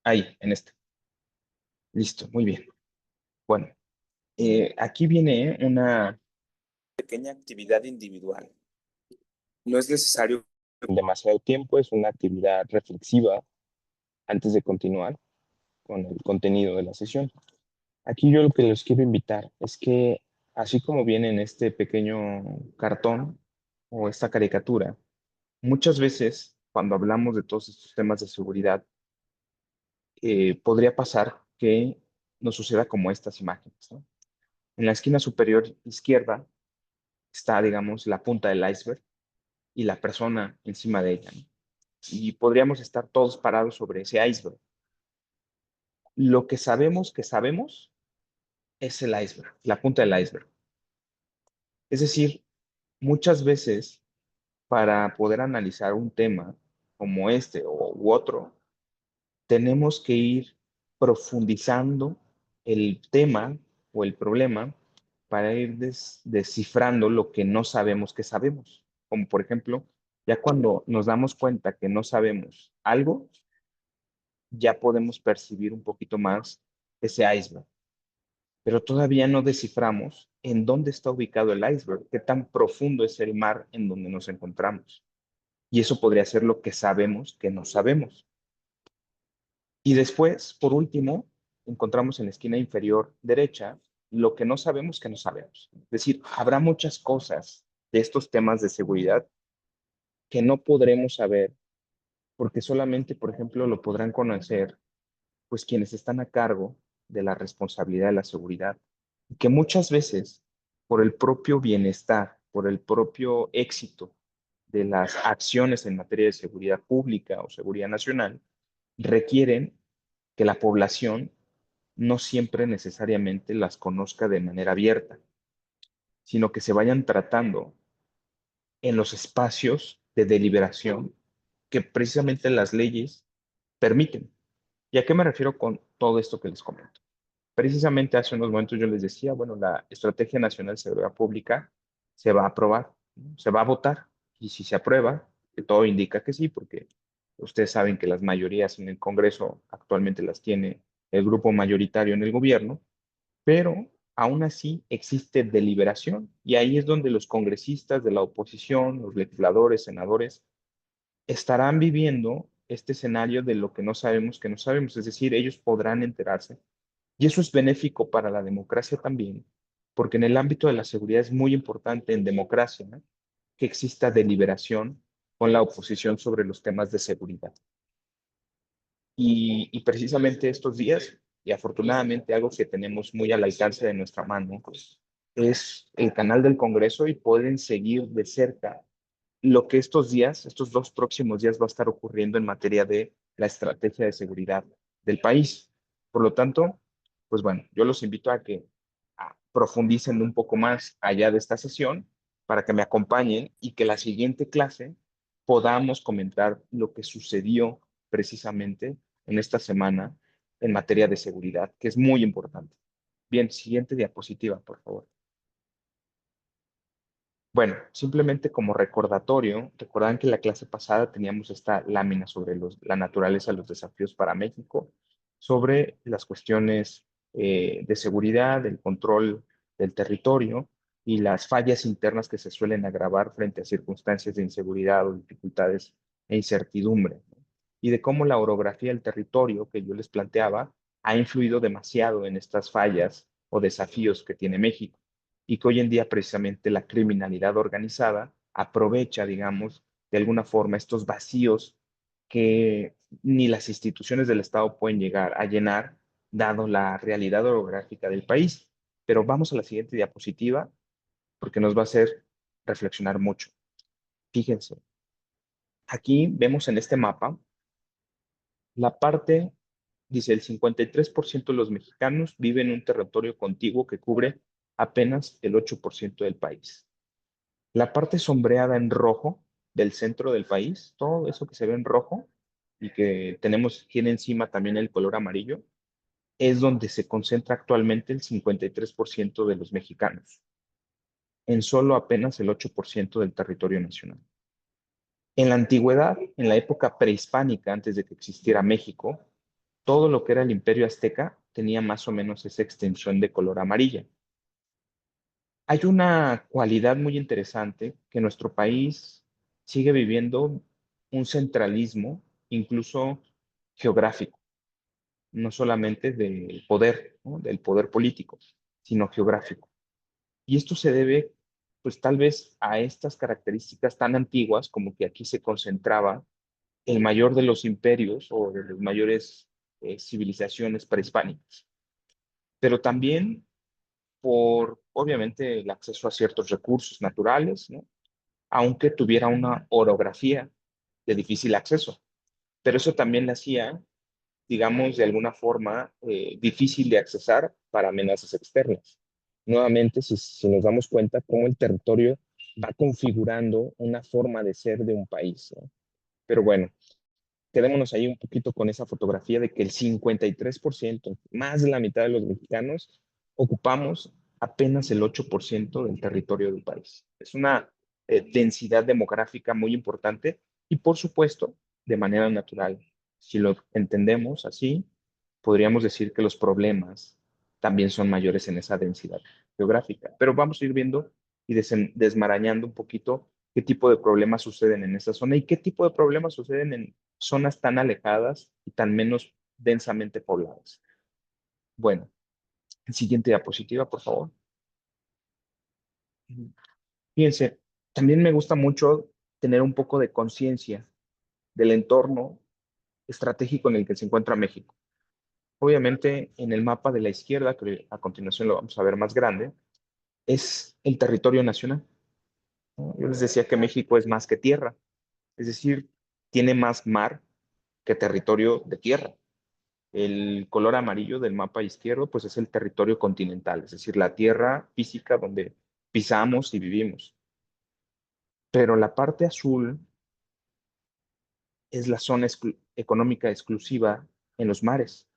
Ahí, en esta. Listo, muy bien. Bueno, aquí viene una pequeña actividad individual. No es necesario demasiado tiempo, es una actividad reflexiva antes de continuar con el contenido de la sesión. Aquí yo lo que les quiero invitar es que, así como viene en este pequeño cartón o esta caricatura, muchas veces cuando hablamos de todos estos temas de seguridad, podría pasar que nos suceda como estas imágenes, ¿no? En la esquina superior izquierda está, digamos, la punta del iceberg y la persona encima de ella, ¿no? Y podríamos estar todos parados sobre ese iceberg. Lo que sabemos es el iceberg, la punta del iceberg. Es decir, muchas veces para poder analizar un tema como este u otro, tenemos que ir profundizando el tema o el problema para ir descifrando lo que no sabemos que sabemos. Como por ejemplo, ya cuando nos damos cuenta que no sabemos algo, ya podemos percibir un poquito más ese iceberg, pero todavía no desciframos en dónde está ubicado el iceberg, qué tan profundo es el mar en donde nos encontramos. Y eso podría ser lo que sabemos que no sabemos. Y después, por último, encontramos en la esquina inferior derecha lo que no sabemos que no sabemos. Es decir, habrá muchas cosas de estos temas de seguridad que no podremos saber porque solamente, por ejemplo, lo podrán conocer pues quienes están a cargo de la responsabilidad de la seguridad. Y que muchas veces, por el propio bienestar, por el propio éxito de las acciones en materia de seguridad pública o seguridad nacional, requieren que la población no siempre necesariamente las conozca de manera abierta, sino que se vayan tratando en los espacios de deliberación que precisamente las leyes permiten. ¿Y a qué me refiero con todo esto que les comento? Precisamente hace unos momentos yo les decía, bueno, la Estrategia Nacional de Seguridad Pública se va a aprobar, ¿no? Se va a votar, y si se aprueba, que todo indica que sí, porque ustedes saben que las mayorías en el Congreso actualmente las tiene el grupo mayoritario en el gobierno, pero aún así existe deliberación y ahí es donde los congresistas de la oposición, los legisladores, senadores, estarán viviendo este escenario de lo que no sabemos, es decir, ellos podrán enterarse. Y eso es benéfico para la democracia también, porque en el ámbito de la seguridad es muy importante en democracia, ¿no?, que exista deliberación con la oposición sobre los temas de seguridad. Y precisamente estos días Y afortunadamente algo que tenemos muy al alcance de nuestra mano es el canal del Congreso y pueden seguir de cerca lo que estos días, estos 2 próximos días va a estar ocurriendo en materia de la estrategia de seguridad del país. Por lo tanto, pues bueno, yo los invito a que profundicen un poco más allá de esta sesión para que me acompañen y que la siguiente clase podamos comentar lo que sucedió precisamente en esta semana en materia de seguridad, que es muy importante. Bien, siguiente diapositiva, por favor. Bueno, simplemente como recordatorio, recordarán que en la clase pasada teníamos esta lámina sobre la naturaleza de los desafíos para México, sobre las cuestiones de seguridad, el control del territorio y las fallas internas que se suelen agravar frente a circunstancias de inseguridad o dificultades e incertidumbre, ¿no? Y de cómo la orografía del territorio que yo les planteaba ha influido demasiado en estas fallas o desafíos que tiene México y que hoy en día precisamente la criminalidad organizada aprovecha, digamos, de alguna forma estos vacíos que ni las instituciones del Estado pueden llegar a llenar, dado la realidad orográfica del país. Pero vamos a la siguiente diapositiva porque nos va a hacer reflexionar mucho. Fíjense, aquí vemos en este mapa la parte, dice, el 53% de los mexicanos viven en un territorio contiguo que cubre apenas el 8% del país. La parte sombreada en rojo del centro del país, todo eso que se ve en rojo y que tiene encima también el color amarillo, es donde se concentra actualmente el 53% de los mexicanos, en solo apenas el 8% del territorio nacional. En la antigüedad, en la época prehispánica, antes de que existiera México, todo lo que era el imperio azteca tenía más o menos esa extensión de color amarilla. Hay una cualidad muy interesante que nuestro país sigue viviendo un centralismo, incluso geográfico, no solamente del poder, ¿no? Del poder político, sino geográfico. Y esto se debe, pues tal vez a estas características tan antiguas como que aquí se concentraba el mayor de los imperios o de las mayores civilizaciones prehispánicas, pero también por, obviamente, el acceso a ciertos recursos naturales, ¿no? Aunque tuviera una orografía de difícil acceso. Pero eso también la hacía, digamos, de alguna forma difícil de accesar para amenazas externas. Nuevamente, si nos damos cuenta cómo el territorio va configurando una forma de ser de un país, ¿no? Pero bueno, quedémonos ahí un poquito con esa fotografía de que el 53%, más de la mitad de los mexicanos, ocupamos apenas el 8% del territorio del país. Es una densidad demográfica muy importante y, por supuesto, de manera natural. Si lo entendemos así, podríamos decir que los problemas también son mayores en esa densidad geográfica. Pero vamos a ir viendo y desmarañando un poquito qué tipo de problemas suceden en esa zona y qué tipo de problemas suceden en zonas tan alejadas y tan menos densamente pobladas. Bueno, siguiente diapositiva, por favor. Fíjense, también me gusta mucho tener un poco de conciencia del entorno estratégico en el que se encuentra México. Obviamente, en el mapa de la izquierda, que a continuación lo vamos a ver más grande, es el territorio nacional, ¿no? Yo les decía que México es más que tierra, es decir, tiene más mar que territorio de tierra. El color amarillo del mapa izquierdo, pues es el territorio continental, es decir, la tierra física donde pisamos y vivimos. Pero la parte azul es la zona económica exclusiva en los mares.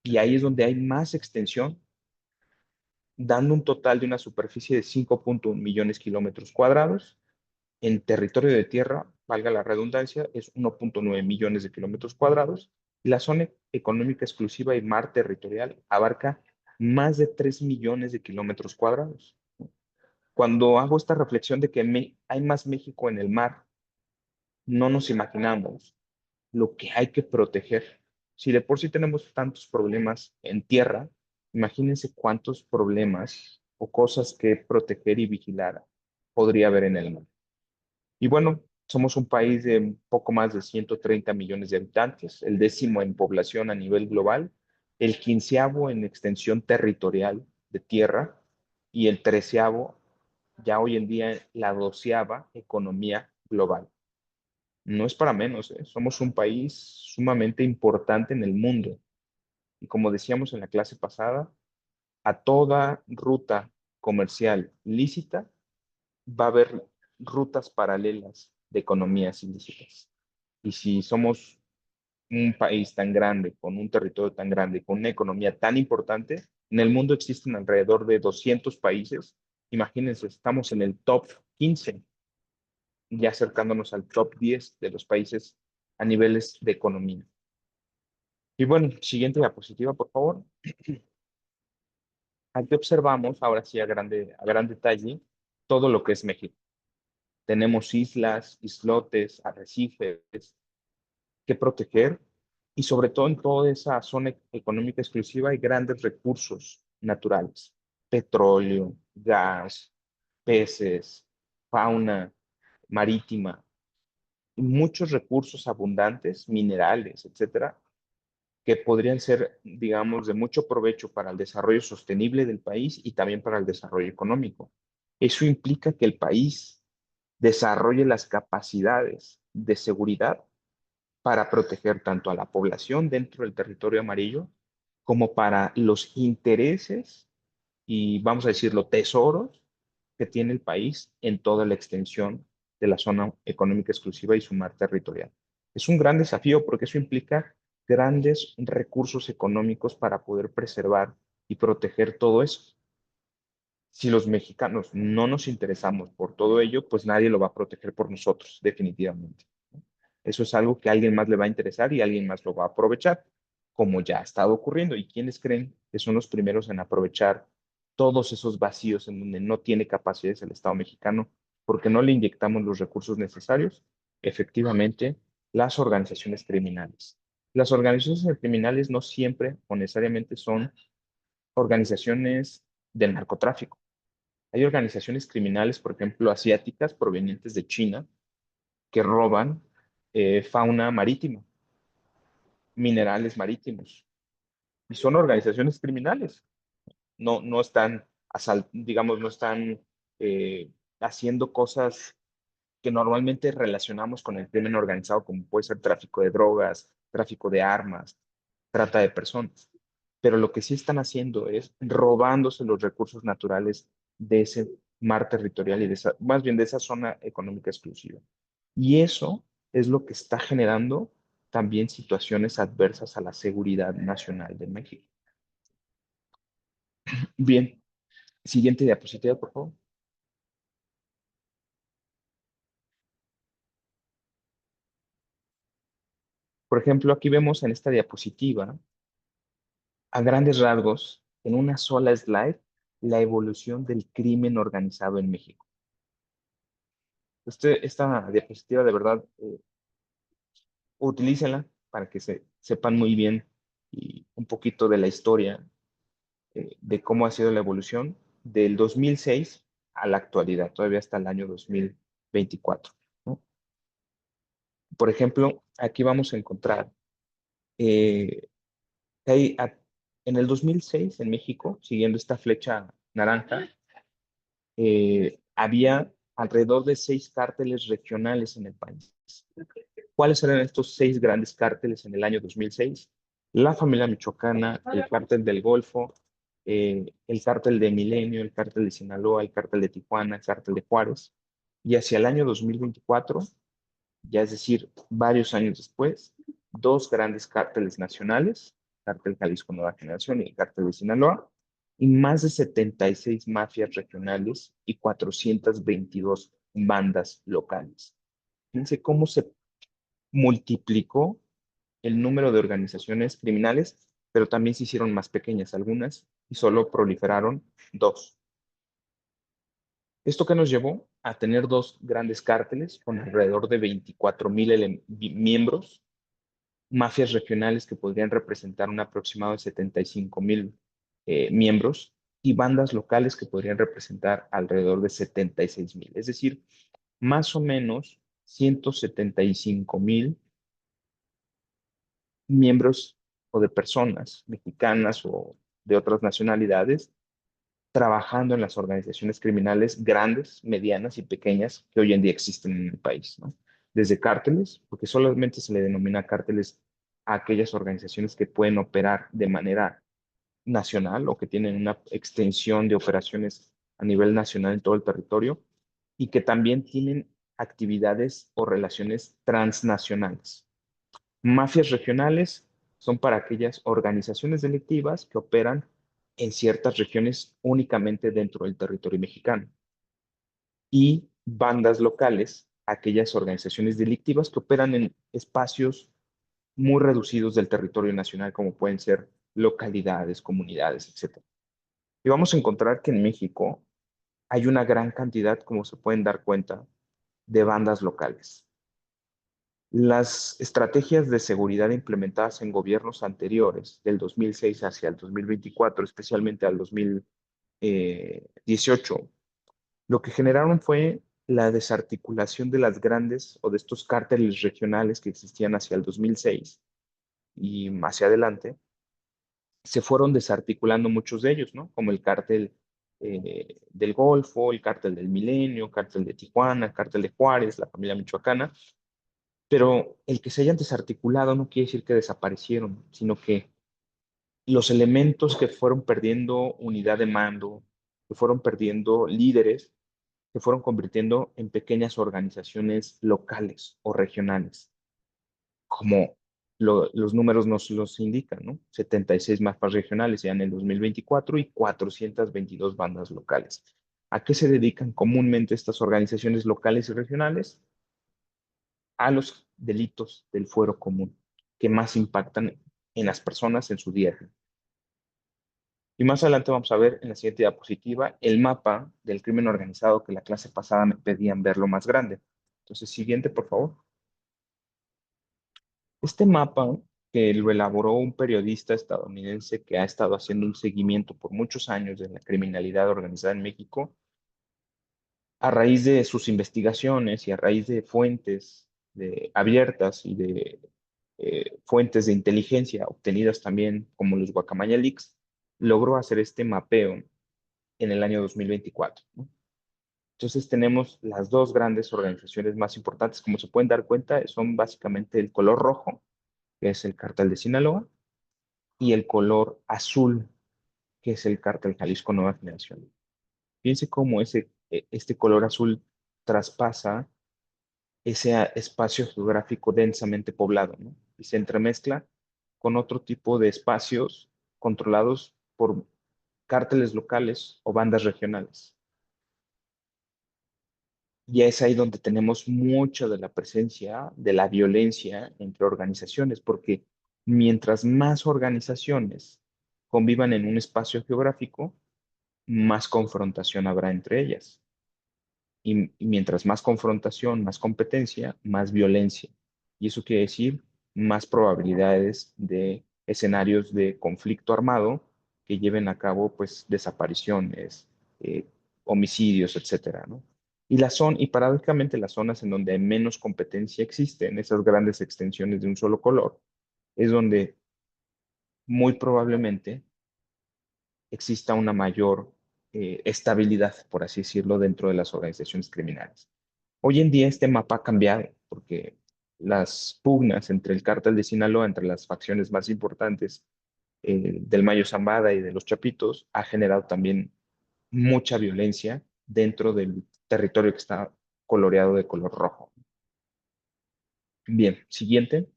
Y ahí es donde hay más extensión, dando un total de una superficie de 5.1 millones de kilómetros cuadrados. En territorio de tierra, valga la redundancia, es 1.9 millones de kilómetros cuadrados. Y la zona económica exclusiva y mar territorial abarca más de 3 millones de kilómetros cuadrados. Cuando hago esta reflexión de que hay más México en el mar, no nos imaginamos lo que hay que proteger. Si de por sí tenemos tantos problemas en tierra, imagínense cuántos problemas o cosas que proteger y vigilar podría haber en el mar. Y bueno, somos un país de un poco más de 130 millones de habitantes, el décimo en población a nivel global, el quinceavo en extensión territorial de tierra y el treceavo, ya hoy en día, la doceava economía global. No es para menos, ¿eh? Somos un país sumamente importante en el mundo. Y como decíamos en la clase pasada, a toda ruta comercial lícita va a haber rutas paralelas de economías ilícitas. Y si somos un país tan grande, con un territorio tan grande, con una economía tan importante, en el mundo existen alrededor de 200 países. Imagínense, estamos en el top 15, ya acercándonos al top 10 de los países a niveles de economía. Y bueno, siguiente diapositiva, por favor. Aquí observamos, ahora sí a gran detalle, todo lo que es México. Tenemos islas, islotes, arrecifes que proteger y sobre todo en toda esa zona económica exclusiva hay grandes recursos naturales, petróleo, gas, peces, fauna marítima, muchos recursos abundantes, minerales, etcétera, que podrían ser, digamos, de mucho provecho para el desarrollo sostenible del país y también para el desarrollo económico. Eso implica que el país desarrolle las capacidades de seguridad para proteger tanto a la población dentro del territorio amarillo como para los intereses y, vamos a decirlo, tesoros que tiene el país en toda la extensión de la zona económica exclusiva y su mar territorial. Es un gran desafío porque eso implica grandes recursos económicos para poder preservar y proteger todo eso. Si los mexicanos no nos interesamos por todo ello, pues nadie lo va a proteger por nosotros, definitivamente. Eso es algo que a alguien más le va a interesar y alguien más lo va a aprovechar, como ya ha estado ocurriendo. ¿Y quiénes creen que son los primeros en aprovechar todos esos vacíos en donde no tiene capacidades el Estado mexicano porque no le inyectamos los recursos necesarios? Efectivamente, las organizaciones criminales. Las organizaciones criminales no siempre o necesariamente son organizaciones del narcotráfico. Hay organizaciones criminales, por ejemplo, asiáticas provenientes de China, que roban fauna marítima, minerales marítimos. Y son organizaciones criminales. No están, digamos, no están eh, haciendo cosas que normalmente relacionamos con el crimen organizado, como puede ser tráfico de drogas, tráfico de armas, trata de personas. Pero lo que sí están haciendo es robándose los recursos naturales de ese mar territorial y de esa, más bien de esa zona económica exclusiva. Y eso es lo que está generando también situaciones adversas a la seguridad nacional de México. Bien, siguiente diapositiva, por favor. Por ejemplo, aquí vemos en esta diapositiva, a grandes rasgos, en una sola slide, la evolución del crimen organizado en México. Esta diapositiva, de verdad, utilícenla para que sepan muy bien y un poquito de la historia de cómo ha sido la evolución del 2006 a la actualidad, todavía hasta el año 2024, ¿no? Por ejemplo, aquí vamos a encontrar eh, que en el 2006 en México, siguiendo esta flecha naranja, había alrededor de 6 cárteles regionales en el país. ¿Cuáles eran estos 6 grandes cárteles en el año 2006? La familia michoacana, el cártel del Golfo, el cártel de Milenio, el cártel de Sinaloa, el cártel de Tijuana, el cártel de Juárez. Y hacia el año 2024, ya es decir, varios años después, 2 grandes cárteles nacionales, cártel Jalisco Nueva Generación y el cártel de Sinaloa, y más de 76 mafias regionales y 422 bandas locales. Fíjense cómo se multiplicó el número de organizaciones criminales, pero también se hicieron más pequeñas algunas y solo proliferaron 2. ¿Esto qué nos llevó? A tener 2 grandes cárteles con alrededor de 24,000 miembros, mafias regionales que podrían representar un aproximado de 75,000 miembros y bandas locales que podrían representar alrededor de 76,000. Es decir, más o menos 175,000 miembros o de personas mexicanas o de otras nacionalidades trabajando en las organizaciones criminales grandes, medianas y pequeñas que hoy en día existen en el país, ¿no? Desde cárteles, porque solamente se le denomina cárteles a aquellas organizaciones que pueden operar de manera nacional o que tienen una extensión de operaciones a nivel nacional en todo el territorio y que también tienen actividades o relaciones transnacionales. Mafias regionales son para aquellas organizaciones delictivas que operan en ciertas regiones únicamente dentro del territorio mexicano. Y bandas locales, aquellas organizaciones delictivas que operan en espacios muy reducidos del territorio nacional, como pueden ser localidades, comunidades, etcétera. Y vamos a encontrar que en México hay una gran cantidad, como se pueden dar cuenta, de bandas locales. Las estrategias de seguridad implementadas en gobiernos anteriores, del 2006 hacia el 2024, especialmente al 2018, lo que generaron fue la desarticulación de las grandes o de estos cárteles regionales que existían hacia el 2006 y hacia adelante. Se fueron desarticulando muchos de ellos, ¿no? Como el cártel del Golfo, el cártel del Milenio, cártel de Tijuana, cártel de Juárez, la familia michoacana. Pero el que se hayan desarticulado no quiere decir que desaparecieron, sino que los elementos que fueron perdiendo unidad de mando, que fueron perdiendo líderes, se fueron convirtiendo en pequeñas organizaciones locales o regionales, como los números nos los indican, ¿no? 76 mapas regionales ya en el 2024 y 422 bandas locales. ¿A qué se dedican comúnmente estas organizaciones locales y regionales? A los delitos del fuero común que más impactan en las personas en su día a día. Y más adelante vamos a ver en la siguiente diapositiva el mapa del crimen organizado que la clase pasada me pedían verlo más grande. Entonces, siguiente, por favor. Este mapa que lo elaboró un periodista estadounidense que ha estado haciendo un seguimiento por muchos años de la criminalidad organizada en México, a raíz de sus investigaciones y a raíz de fuentes abiertas y de fuentes de inteligencia obtenidas también como los Guacamaya Leaks, logró hacer este mapeo en el año 2024, ¿no? Entonces tenemos las dos grandes organizaciones más importantes, como se pueden dar cuenta, son básicamente el color rojo, que es el cártel de Sinaloa, y el color azul, que es el cártel Jalisco Nueva Generación. Fíjense cómo este color azul traspasa ese espacio geográfico densamente poblado, ¿no? Y se entremezcla con otro tipo de espacios controlados por cárteles locales o bandas regionales. Y es ahí donde tenemos mucha de la presencia de la violencia entre organizaciones, porque mientras más organizaciones convivan en un espacio geográfico, más confrontación habrá entre ellas. Y mientras más confrontación, más competencia, más violencia. Y eso quiere decir más probabilidades de escenarios de conflicto armado que lleven a cabo pues desapariciones, homicidios, etcétera, ¿no? Y paradójicamente las zonas en donde menos competencia existe, en esas grandes extensiones de un solo color, es donde muy probablemente exista una mayor estabilidad, por así decirlo, dentro de las organizaciones criminales. Hoy en día este mapa ha cambiado porque las pugnas entre el cártel de Sinaloa, entre las facciones más importantes del Mayo Zambada y de los Chapitos, ha generado también mucha violencia dentro del territorio que está coloreado de color rojo. Bien, siguiente.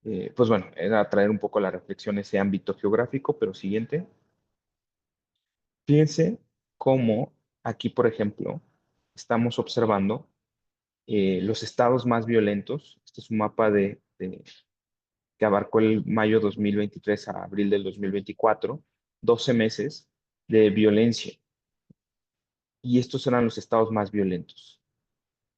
Pues bueno, era traer un poco la reflexión ese ámbito geográfico, pero siguiente. Fíjense cómo aquí, por ejemplo, estamos observando los estados más violentos. Este es un mapa que abarcó el mayo 2023 a abril del 2024, 12 meses de violencia. Y estos eran los estados más violentos.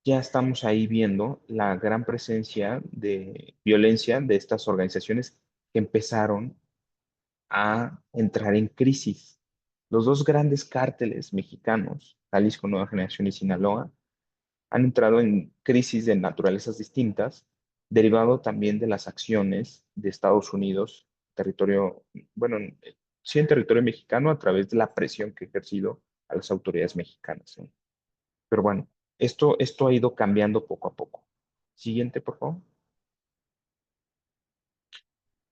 Ya estamos ahí viendo la gran presencia de violencia de estas organizaciones que empezaron a entrar en crisis. Los dos grandes cárteles mexicanos, Jalisco Nueva Generación y Sinaloa, han entrado en crisis de naturalezas distintas derivado también de las acciones de Estados Unidos, territorio, bueno, sí en territorio mexicano a través de la presión que ha ejercido a las autoridades mexicanas, ¿no? Pero bueno, esto ha ido cambiando poco a poco. Siguiente, por favor.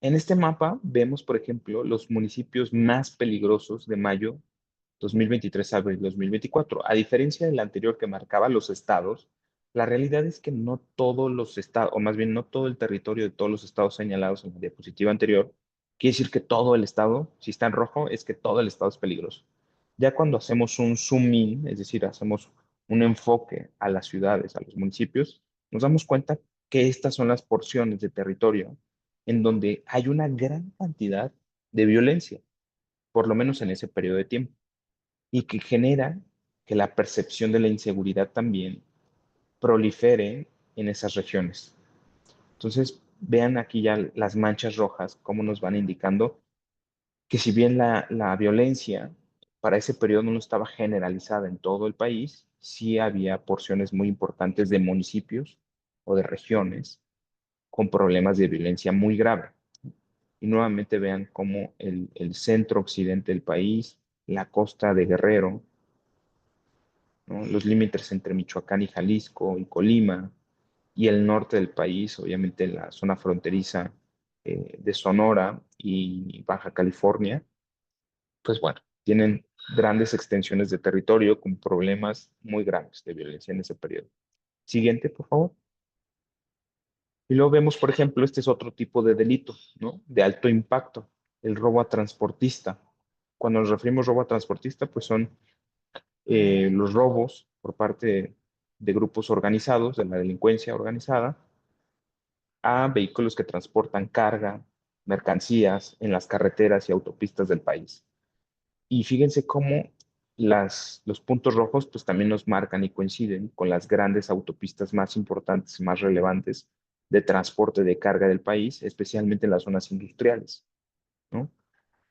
En este mapa vemos, por ejemplo, los municipios más peligrosos de mayo 2023 a abril 2024. A diferencia del anterior que marcaba los estados, la realidad es que no todos los estados, o más bien no todo el territorio de todos los estados señalados en la diapositiva anterior, quiere decir que todo el estado, si está en rojo, es que todo el estado es peligroso. Ya cuando hacemos un zoom in, es decir, hacemos un enfoque a las ciudades, a los municipios, nos damos cuenta que estas son las porciones de territorio en donde hay una gran cantidad de violencia, por lo menos en ese periodo de tiempo, y que genera que la percepción de la inseguridad también prolifere en esas regiones. Entonces, vean aquí ya las manchas rojas, cómo nos van indicando que si bien la violencia para ese periodo no estaba generalizada en todo el país, sí había porciones muy importantes de municipios o de regiones con problemas de violencia muy grave. Y nuevamente vean cómo el centro occidente del país, la costa de Guerrero, ¿no? Los límites entre Michoacán y Jalisco y Colima, y el norte del país, obviamente la zona fronteriza de Sonora y Baja California, pues bueno, tienen grandes extensiones de territorio con problemas muy graves de violencia en ese periodo. Siguiente, por favor. Y luego vemos, por ejemplo, este es otro tipo de delito, ¿no? De alto impacto, el robo a transportista. Cuando nos referimos robo a transportista, pues son los robos por parte de grupos organizados, de la delincuencia organizada, a vehículos que transportan carga, mercancías en las carreteras y autopistas del país. Y fíjense cómo los puntos rojos pues también nos marcan y coinciden con las grandes autopistas más importantes y más relevantes de transporte de carga del país, especialmente en las zonas industriales, ¿no?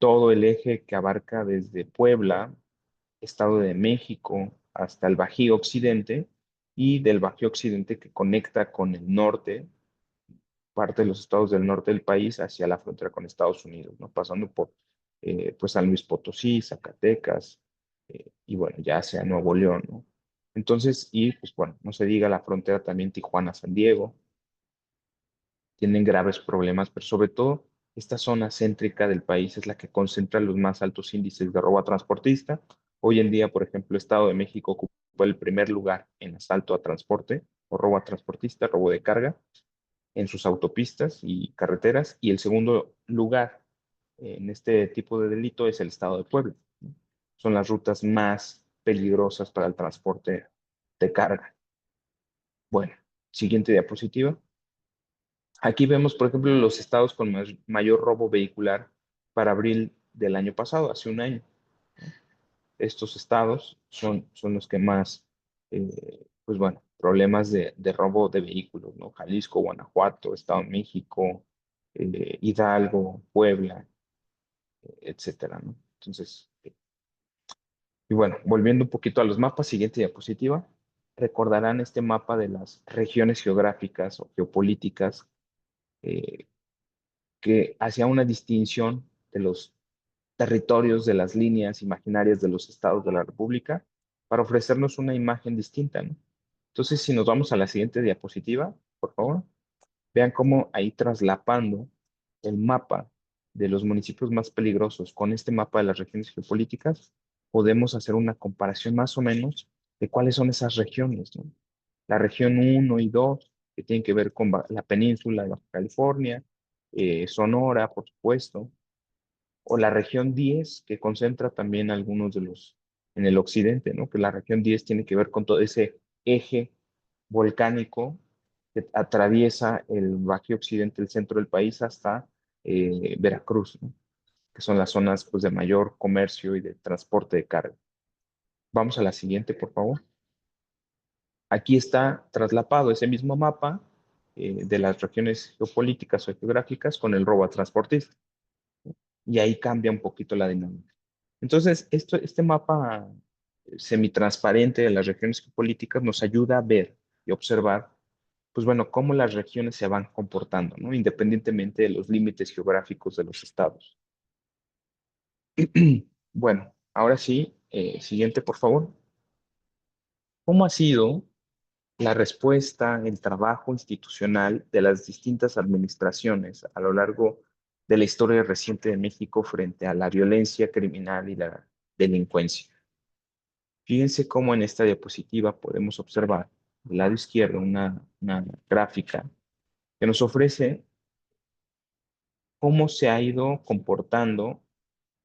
Todo el eje que abarca desde Puebla, Estado de México, hasta el Bajío Occidente, y del Bajío Occidente que conecta con el norte, parte de los estados del norte del país, hacia la frontera con Estados Unidos, ¿no? Pasando por pues San Luis Potosí, Zacatecas, y bueno, ya hacia Nuevo León, ¿no? Entonces, y pues bueno, no se diga la frontera también Tijuana-San Diego, tienen graves problemas, pero sobre todo esta zona céntrica del país es la que concentra los más altos índices de robo a transportista. Hoy en día, por ejemplo, el Estado de México ocupa el primer lugar en asalto a transporte o robo a transportista, robo de carga en sus autopistas y carreteras, y el segundo lugar en este tipo de delito es el Estado de Puebla, ¿no? Son las rutas más peligrosas para el transporte de carga. Bueno, siguiente diapositiva. Aquí vemos, por ejemplo, los estados con mayor robo vehicular para abril del año pasado, hace un año. Estos estados son los que más, pues bueno, problemas de robo de vehículos, ¿no? Jalisco, Guanajuato, Estado de México, Hidalgo, Puebla, etcétera, ¿no? Entonces, y bueno, volviendo un poquito a los mapas, siguiente diapositiva, recordarán este mapa de las regiones geográficas o geopolíticas eh, que hacía una distinción de los territorios de las líneas imaginarias de los estados de la República para ofrecernos una imagen distinta, ¿no? Entonces, si nos vamos a la siguiente diapositiva, por favor, vean cómo ahí traslapando el mapa de los municipios más peligrosos con este mapa de las regiones geopolíticas, podemos hacer una comparación más o menos de cuáles son esas regiones, ¿no? La región uno y 2 que tienen que ver con la península de Baja California, Sonora, por supuesto, o la región 10 que concentra también algunos de los en el occidente, ¿no? Que la región 10 tiene que ver con todo ese eje volcánico que atraviesa el Bajío Occidente, el centro del país, hasta Veracruz, ¿no? Que son las zonas pues, de mayor comercio y de transporte de carga. Vamos a la siguiente, por favor. Aquí está traslapado ese mismo mapa de las regiones geopolíticas o geográficas con el robo a transportistas. Y ahí cambia un poquito la dinámica. Entonces, este mapa semitransparente de las regiones geopolíticas nos ayuda a ver y observar pues bueno, cómo las regiones se van comportando, ¿no? Independientemente de los límites geográficos de los estados. Bueno, ahora sí, siguiente, por favor. ¿Cómo ha sido la respuesta, el trabajo institucional de las distintas administraciones a lo largo de la historia reciente de México frente a la violencia criminal y la delincuencia? Fíjense cómo en esta diapositiva podemos observar del lado izquierdo una gráfica que nos ofrece cómo se ha ido comportando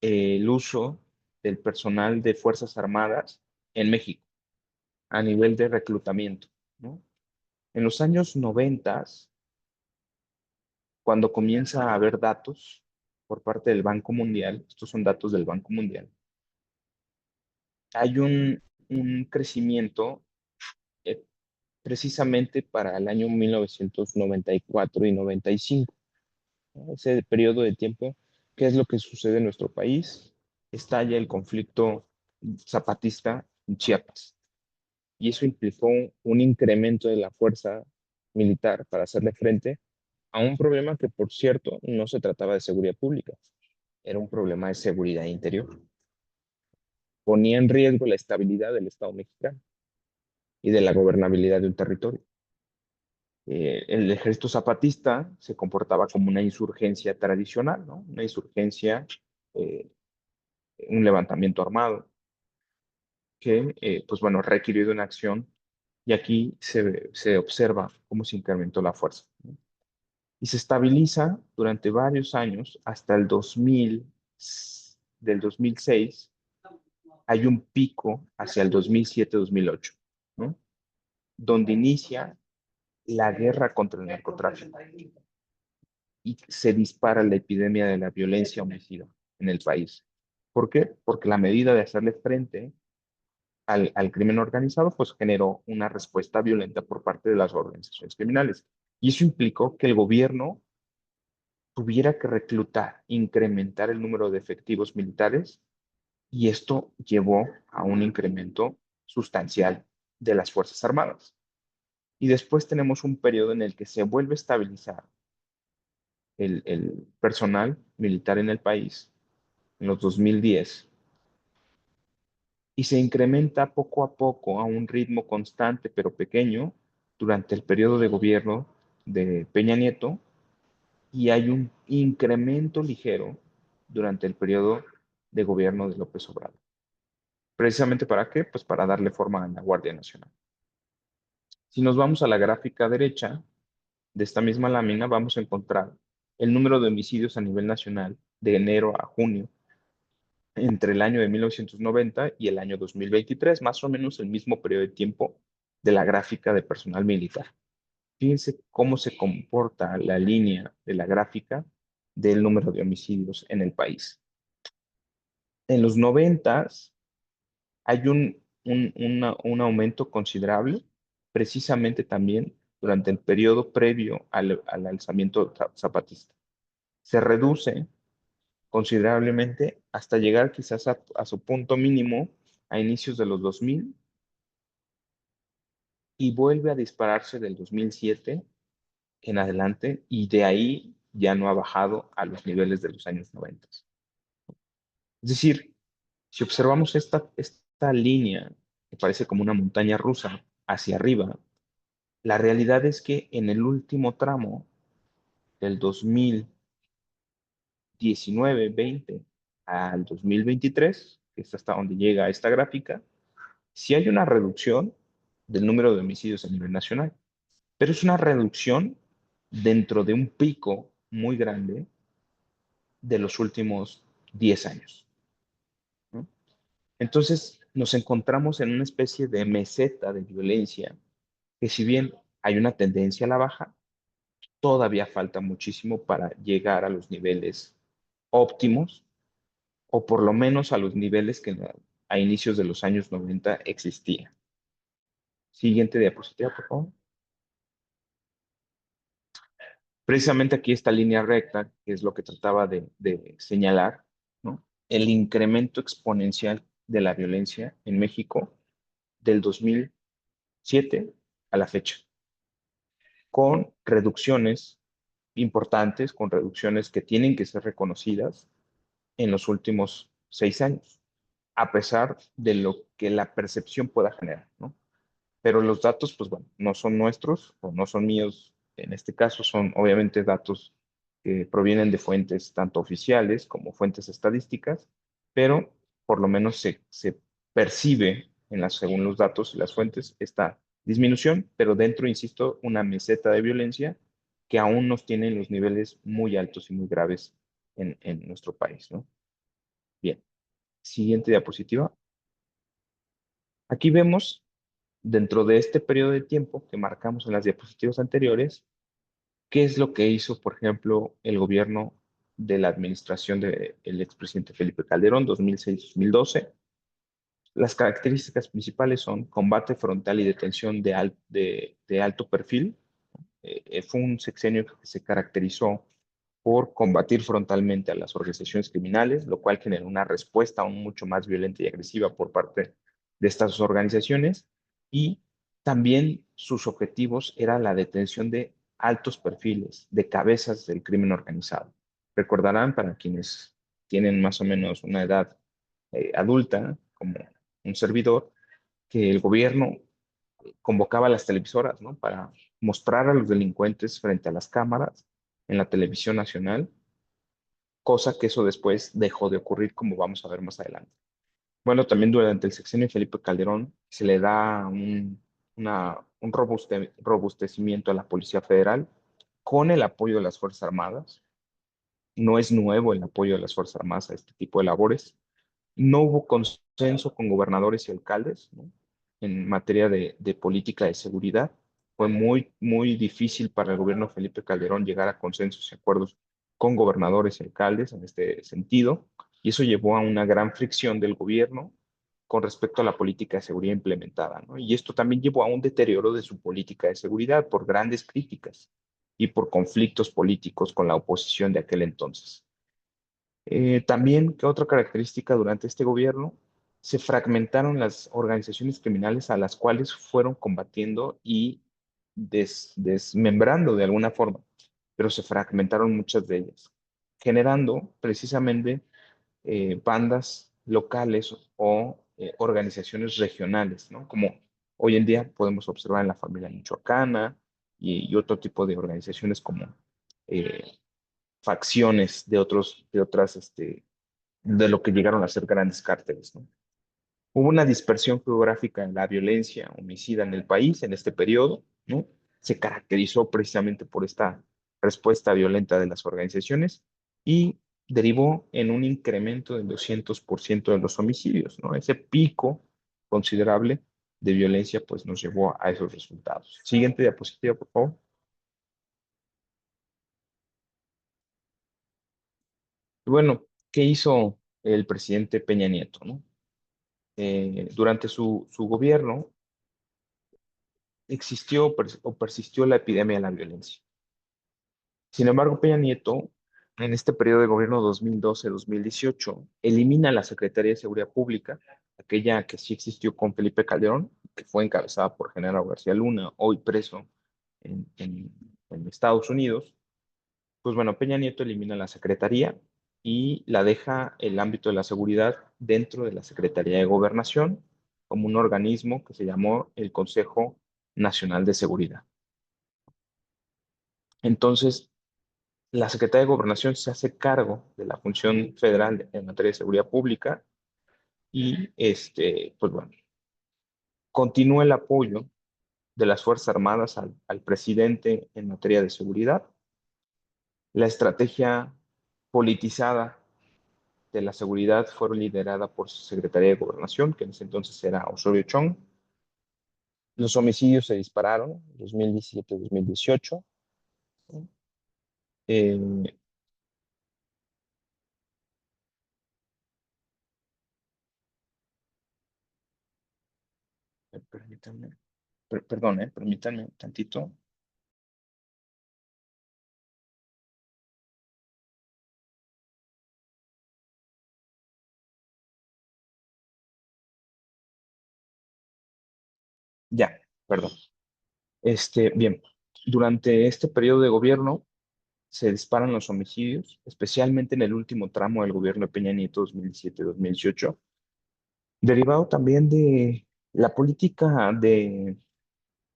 el uso del personal de Fuerzas Armadas en México a nivel de reclutamiento, ¿no? En los años 90, cuando comienza a haber datos por parte del Banco Mundial, estos son datos del Banco Mundial, hay un crecimiento eh, precisamente para el año 1994 y 95, ¿no? Ese periodo de tiempo. ¿Qué es lo que sucede en nuestro país? Estalla el conflicto zapatista en Chiapas y eso implicó un incremento de la fuerza militar para hacerle frente a un problema que, por cierto, no se trataba de seguridad pública, era un problema de seguridad interior. Ponía en riesgo la estabilidad del Estado mexicano y de la gobernabilidad de un territorio. El ejército zapatista se comportaba como una insurgencia tradicional, ¿no? Una insurgencia, eh, un levantamiento armado que, pues bueno, requirió de una acción y aquí se observa cómo se incrementó la fuerza, ¿no? Y se estabiliza durante varios años hasta el 2000, del 2006, hay un pico hacia el 2007-2008, ¿no? Donde inicia la guerra contra el narcotráfico y se dispara la epidemia de la violencia homicida en el país. ¿Por qué? Porque la medida de hacerle frente al crimen organizado, pues generó una respuesta violenta por parte de las organizaciones criminales. Y eso implicó que el gobierno tuviera que reclutar, incrementar el número de efectivos militares y esto llevó a un incremento sustancial de las Fuerzas Armadas. Y después tenemos un periodo en el que se vuelve a estabilizar el personal militar en el país, en los 2010, y se incrementa poco a poco a un ritmo constante pero pequeño durante el periodo de gobierno de Peña Nieto y hay un incremento ligero durante el periodo de gobierno de López Obrador. ¿Precisamente para qué? Pues para darle forma a la Guardia Nacional. Si nos vamos a la gráfica derecha de esta misma lámina, vamos a encontrar el número de homicidios a nivel nacional de enero a junio entre el año de 1990 y el año 2023, más o menos el mismo periodo de tiempo de la gráfica de personal militar. Fíjense cómo se comporta la línea de la gráfica del número de homicidios en el país. En los 90 hay un aumento considerable, precisamente también durante el periodo previo al alzamiento zapatista. Se reduce considerablemente hasta llegar quizás a su punto mínimo a inicios de los 2000 y vuelve a dispararse del 2007 en adelante y de ahí ya no ha bajado a los niveles de los años 90. Es decir, si observamos esta línea que parece como una montaña rusa hacia arriba, la realidad es que en el último tramo del 2019-20 al 2023, que es hasta donde llega esta gráfica, sí hay una reducción del número de homicidios a nivel nacional, pero es una reducción dentro de un pico muy grande de los últimos 10 años, ¿no? Entonces nos encontramos en una especie de meseta de violencia que si bien hay una tendencia a la baja, todavía falta muchísimo para llegar a los niveles óptimos o por lo menos a los niveles que a inicios de los años 90 existían. Siguiente diapositiva, por favor. Precisamente aquí esta línea recta, que es lo que trataba de señalar, ¿no? El incremento exponencial de la violencia en México del 2007 a la fecha. con reducciones importantes, con reducciones que tienen que ser reconocidas en los últimos 6 años, a pesar de lo que la percepción pueda generar, ¿no? Pero los datos, pues bueno, no son nuestros o no son míos. En este caso son obviamente datos que provienen de fuentes tanto oficiales como fuentes estadísticas, pero por lo menos se percibe según los datos y las fuentes esta disminución, pero dentro, insisto, una meseta de violencia que aún nos tiene en los niveles muy altos y muy graves en nuestro país, ¿no? Bien, siguiente diapositiva. Aquí vemos dentro de este periodo de tiempo que marcamos en las diapositivas anteriores, ¿qué es lo que hizo, por ejemplo, el gobierno de la administración del expresidente Felipe Calderón, 2006-2012? Las características principales son combate frontal y detención de alto perfil. Fue un sexenio que se caracterizó por combatir frontalmente a las organizaciones criminales, lo cual generó una respuesta aún mucho más violenta y agresiva por parte de estas organizaciones. Y también sus objetivos eran la detención de altos perfiles, de cabezas del crimen organizado. Recordarán, para quienes tienen más o menos una edad adulta, como un servidor, que el gobierno convocaba a las televisoras, ¿no? Para mostrar a los delincuentes frente a las cámaras en la televisión nacional, cosa que eso después dejó de ocurrir, como vamos a ver más adelante. Bueno, también durante el sexenio de Felipe Calderón se le da un robustecimiento a la Policía Federal con el apoyo de las Fuerzas Armadas. No es nuevo el apoyo de las Fuerzas Armadas a este tipo de labores. No hubo consenso con gobernadores y alcaldes, ¿no? En materia de política de seguridad. Fue muy, muy difícil para el gobierno de Felipe Calderón llegar a consensos y acuerdos con gobernadores y alcaldes en este sentido, y eso llevó a una gran fricción del gobierno con respecto a la política de seguridad implementada, ¿no? Y esto también llevó a un deterioro de su política de seguridad por grandes críticas y por conflictos políticos con la oposición de aquel entonces. También, ¿qué otra característica durante este gobierno? Se fragmentaron las organizaciones criminales a las cuales fueron combatiendo y desmembrando de alguna forma, pero se fragmentaron muchas de ellas, generando precisamente bandas locales o organizaciones regionales, ¿no? Como hoy en día podemos observar en la familia michoacana y otro tipo de organizaciones como eh, facciones de lo que llegaron a ser grandes cárteles, ¿no? Hubo una dispersión geográfica en la violencia homicida en el país en este periodo, ¿no? Se caracterizó precisamente por esta respuesta violenta de las organizaciones y derivó en un incremento del 200% de los homicidios, ¿no? Ese pico considerable de violencia pues nos llevó a esos resultados. Siguiente diapositiva, por favor. Y bueno, ¿qué hizo el presidente Peña Nieto, ¿no? Durante su gobierno existió o persistió la epidemia de la violencia. Sin embargo, Peña Nieto, en este periodo de gobierno 2012-2018, elimina la Secretaría de Seguridad Pública, aquella que sí existió con Felipe Calderón, que fue encabezada por General García Luna, hoy preso en Estados Unidos. Pues bueno, Peña Nieto elimina la Secretaría y la deja el ámbito de la seguridad dentro de la Secretaría de Gobernación como un organismo que se llamó el Consejo Nacional de Seguridad. Entonces, la Secretaría de Gobernación se hace cargo de la función federal en materia de seguridad pública y, pues bueno, continúa el apoyo de las Fuerzas Armadas al presidente en materia de seguridad. La estrategia politizada de la seguridad fue liderada por su Secretaría de Gobernación, que en ese entonces era Osorio Chong. Los homicidios se dispararon en 2017-2018. Eh, permítanme, perdón, permítanme un tantito. Ya, perdón. Bien. Durante este periodo de gobierno se disparan los homicidios, especialmente en el último tramo del gobierno de Peña Nieto 2017-2018, derivado también de la política de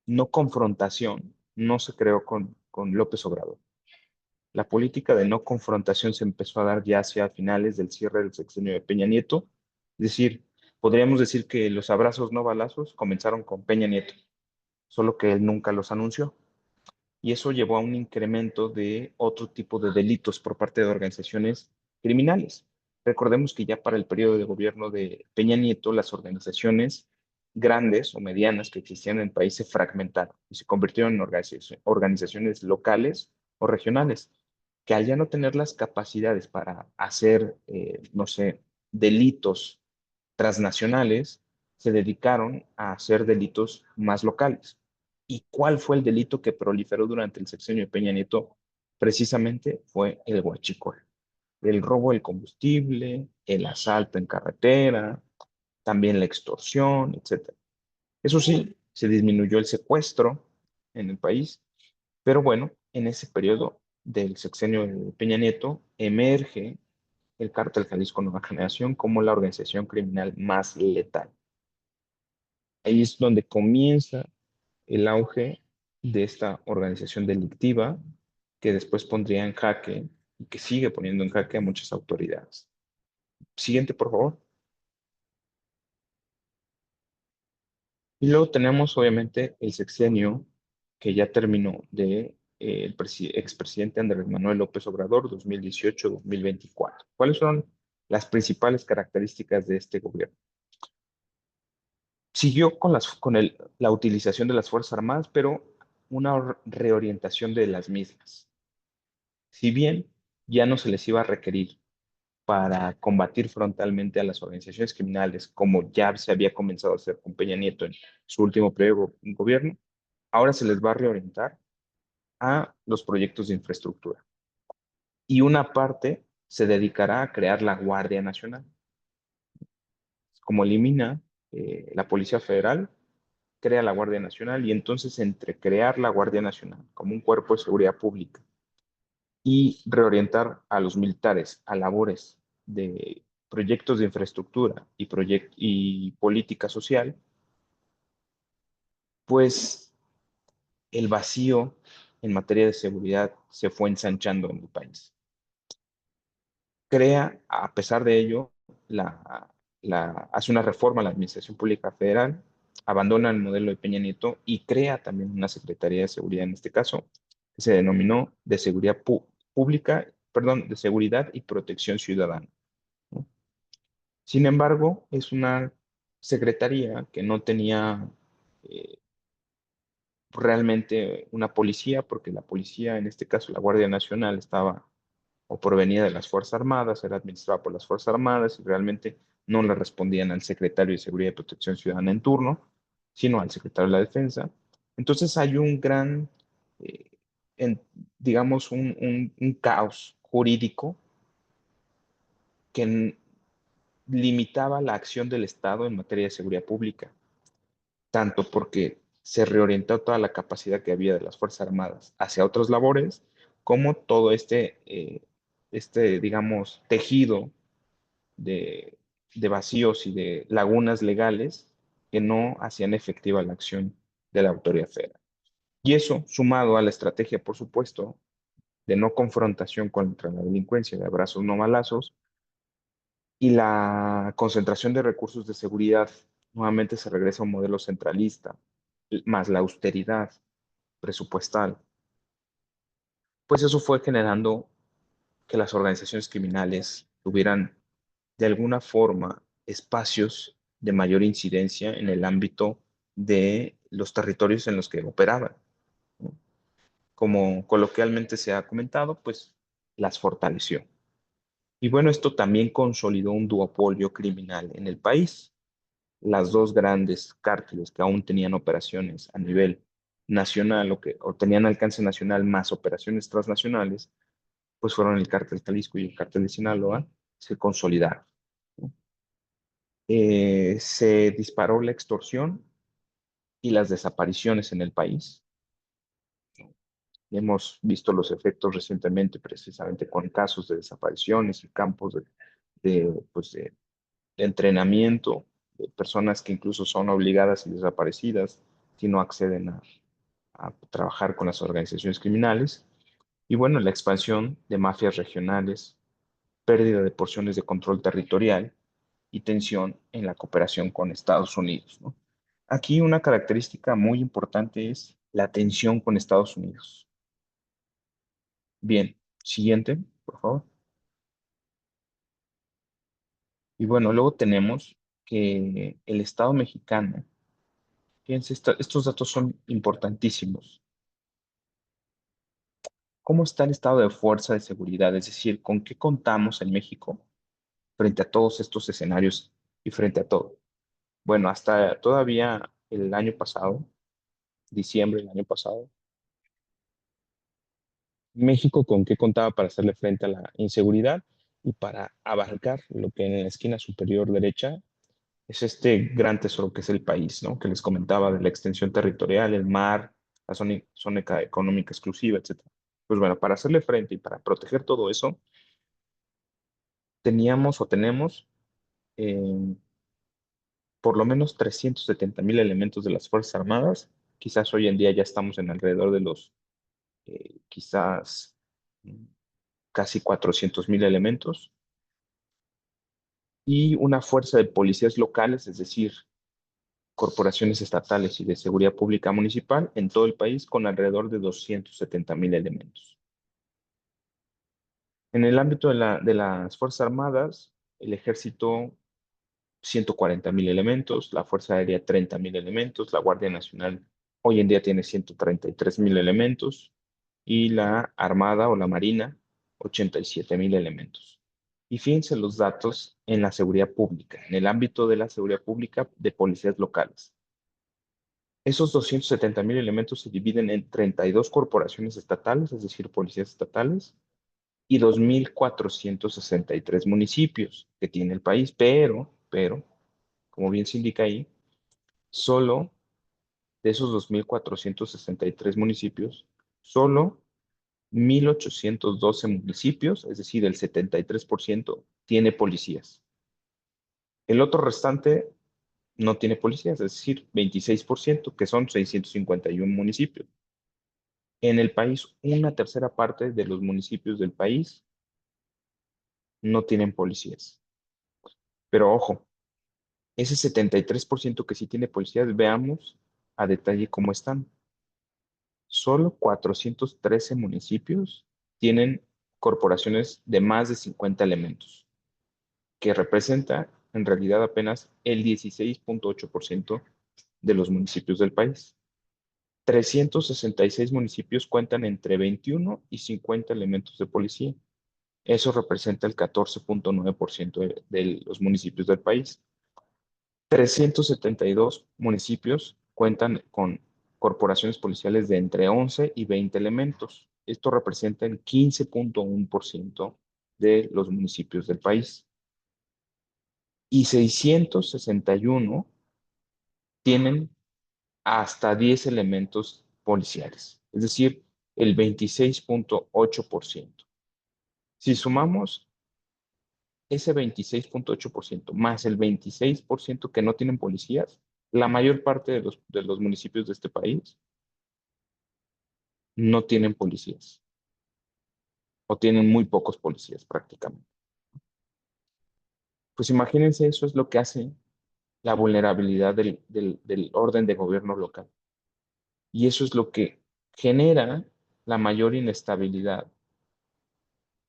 no confrontación, no se creó con López Obrador. La política de no confrontación se empezó a dar ya hacia finales del cierre del sexenio de Peña Nieto. Es decir, podríamos decir que los abrazos no balazos comenzaron con Peña Nieto, solo que él nunca los anunció. Y eso llevó a un incremento de otro tipo de delitos por parte de organizaciones criminales. Recordemos que ya para el periodo de gobierno de Peña Nieto, las organizaciones grandes o medianas que existían en el país se fragmentaron y se convirtieron en organizaciones locales o regionales, que al ya no tener las capacidades para hacer, no sé, delitos transnacionales, se dedicaron a hacer delitos más locales. ¿Y cuál fue el delito que proliferó durante el sexenio de Peña Nieto? Precisamente fue el huachicol, el robo del combustible, el asalto en carretera, también la extorsión, etcétera. Eso sí, se disminuyó el secuestro en el país, pero bueno, en ese periodo del sexenio de Peña Nieto emerge el Cártel Jalisco Nueva Generación como la organización criminal más letal. Ahí es donde comienza el auge de esta organización delictiva que después pondría en jaque y que sigue poniendo en jaque a muchas autoridades. Siguiente, por favor. Y luego tenemos, obviamente, el sexenio que ya terminó de el expresidente Andrés Manuel López Obrador 2018-2024. ¿Cuáles son las principales características de este gobierno? Siguió la utilización de las Fuerzas Armadas, pero una reorientación de las mismas. Si bien ya no se les iba a requerir para combatir frontalmente a las organizaciones criminales, como ya se había comenzado a hacer con Peña Nieto en su último periodo de gobierno, ahora se les va a reorientar a los proyectos de infraestructura. Y una parte se dedicará a crear la Guardia Nacional. Como elimina la Policía Federal, crea la Guardia Nacional y entonces entre crear la Guardia Nacional como un cuerpo de seguridad pública y reorientar a los militares a labores de proyectos de infraestructura y política social, pues el vacío en materia de seguridad se fue ensanchando en el país. Crea, a pesar de ello, hace una reforma a la Administración Pública Federal, abandona el modelo de Peña Nieto y crea también una Secretaría de Seguridad en este caso, que se denominó de Seguridad Pública, perdón, de Seguridad y Protección Ciudadana, ¿no? Sin embargo, es una secretaría que no tenía eh, realmente una policía, porque la policía, en este caso la Guardia Nacional, estaba o provenía de las Fuerzas Armadas, era administrada por las Fuerzas Armadas y realmente no le respondían al secretario de Seguridad y Protección Ciudadana en turno, sino al secretario de la Defensa. Entonces hay un gran, eh, en- digamos, un caos jurídico que limitaba la acción del Estado en materia de seguridad pública, tanto porque se reorientó toda la capacidad que había de las Fuerzas Armadas hacia otras labores, como todo digamos, tejido de, de vacíos y de lagunas legales que no hacían efectiva la acción de la autoridad federal. Y eso, sumado a la estrategia, por supuesto, de no confrontación contra la delincuencia, de abrazos no balazos, y la concentración de recursos de seguridad, nuevamente se regresa a un modelo centralista, más la austeridad presupuestal, pues eso fue generando que las organizaciones criminales tuvieran de alguna forma espacios de mayor incidencia en el ámbito de los territorios en los que operaban, ¿no? Como coloquialmente se ha comentado, pues las fortaleció. Y bueno, esto también consolidó un duopolio criminal en el país. Las dos grandes cárteles que aún tenían operaciones a nivel nacional o tenían alcance nacional más operaciones transnacionales, pues fueron el cártel Jalisco y el cártel de Sinaloa, se consolidaron, ¿no? Se disparó la extorsión y las desapariciones en el país. Hemos visto los efectos recientemente precisamente con casos de desapariciones y campos pues, de entrenamiento de personas que incluso son obligadas y desaparecidas si no acceden a trabajar con las organizaciones criminales. Y bueno, la expansión de mafias regionales, pérdida de porciones de control territorial y tensión en la cooperación con Estados Unidos, ¿no? Aquí una característica muy importante es la tensión con Estados Unidos. Bien, siguiente, por favor. Y bueno, luego tenemos que el Estado mexicano, fíjense, estos datos son importantísimos. ¿Cómo está el estado de fuerza de seguridad? Es decir, ¿con qué contamos en México frente a todos estos escenarios y frente a todo? Bueno, hasta todavía el año pasado, diciembre del año pasado, México con qué contaba para hacerle frente a la inseguridad y para abarcar lo que en la esquina superior derecha es este gran tesoro que es el país, ¿no? Que les comentaba de la extensión territorial, el mar, la zona económica exclusiva, etcétera. Pues bueno, para hacerle frente y para proteger todo eso, teníamos o tenemos eh, por lo menos 370,000 elementos de las Fuerzas Armadas. Quizás hoy en día ya estamos en alrededor de los, quizás mm, casi 400,000 elementos. Y una fuerza de policías locales, es decir, corporaciones estatales y de seguridad pública municipal en todo el país con alrededor de 270,000 elementos. En el ámbito de las Fuerzas Armadas, el Ejército 140,000 elementos, la Fuerza Aérea 30,000 elementos, la Guardia Nacional hoy en día tiene 133,000 elementos y la Armada o la Marina 87,000 elementos. Y fíjense los datos en la seguridad pública, en el ámbito de la seguridad pública de policías locales. Esos 270,000 elementos se dividen en 32 corporaciones estatales, es decir, policías estatales, y 2,463 municipios que tiene el país, pero, como bien se indica ahí, solo de esos 2,463 municipios, solo 1,812 municipios, es decir, el 73%, tiene policías. El otro restante no tiene policías, es decir, 26%, que son 651 municipios. En el país, una tercera parte de los municipios del país no tienen policías. Pero ojo, ese 73% que sí tiene policías, veamos a detalle cómo están. Solo 413 municipios tienen corporaciones de más de 50 elementos, que representa en realidad apenas el 16,8% de los municipios del país. 366 municipios cuentan entre 21 y 50 elementos de policía. Eso representa el 14,9% de los municipios del país. 372 municipios cuentan con corporaciones policiales de entre 11 y 20 elementos. Esto representa el 15,1% de los municipios del país. Y 661 tienen hasta 10 elementos policiales, es decir, el 26,8%. Si sumamos ese 26,8% más el 26% que no tienen policías, la mayor parte de los municipios de este país no tienen policías o tienen muy pocos policías prácticamente. Pues imagínense, eso es lo que hace la vulnerabilidad del orden de gobierno local. Y eso es lo que genera la mayor inestabilidad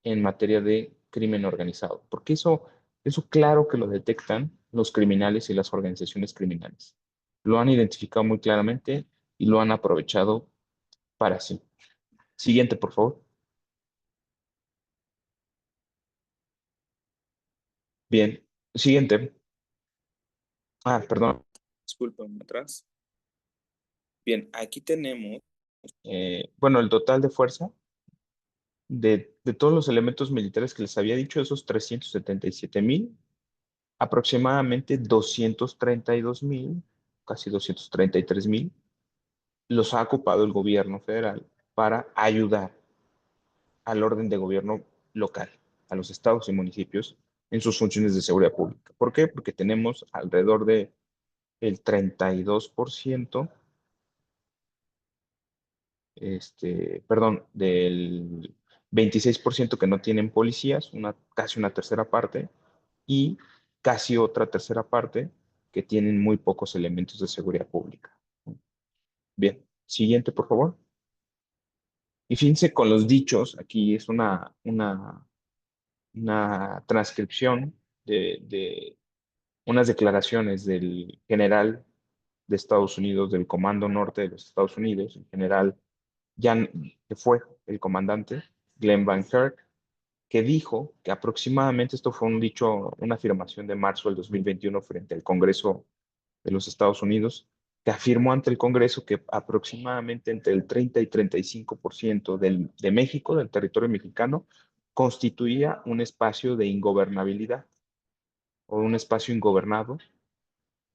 en materia de crimen organizado, porque eso claro que lo detectan los criminales y las organizaciones criminales. Lo han identificado muy claramente y lo han aprovechado para sí. Siguiente, por favor. Bien, siguiente. Ah, perdón. Disculpen, atrás. Bien, aquí tenemos, bueno, el total de fuerza de todos los elementos militares que les había dicho, esos 377,000, aproximadamente 232,000, casi 233,000, los ha ocupado el gobierno federal para ayudar al orden de gobierno local, a los estados y municipios en sus funciones de seguridad pública. ¿Por qué? Porque tenemos alrededor de el 32%, perdón, del 26% que no tienen policías, casi una tercera parte, y casi otra tercera parte que tienen muy pocos elementos de seguridad pública. Bien, siguiente, por favor. Y fíjense con los dichos, aquí es una transcripción de unas declaraciones del general de Estados Unidos, del Comando Norte de los Estados Unidos, el general Jan, que fue el comandante, Glenn Van Kirk, que dijo que aproximadamente, esto fue un dicho, una afirmación de marzo del 2021 frente al Congreso de los Estados Unidos, que afirmó ante el Congreso que aproximadamente entre el 30 y 35% de México, del territorio mexicano, constituía un espacio de ingobernabilidad o un espacio ingobernado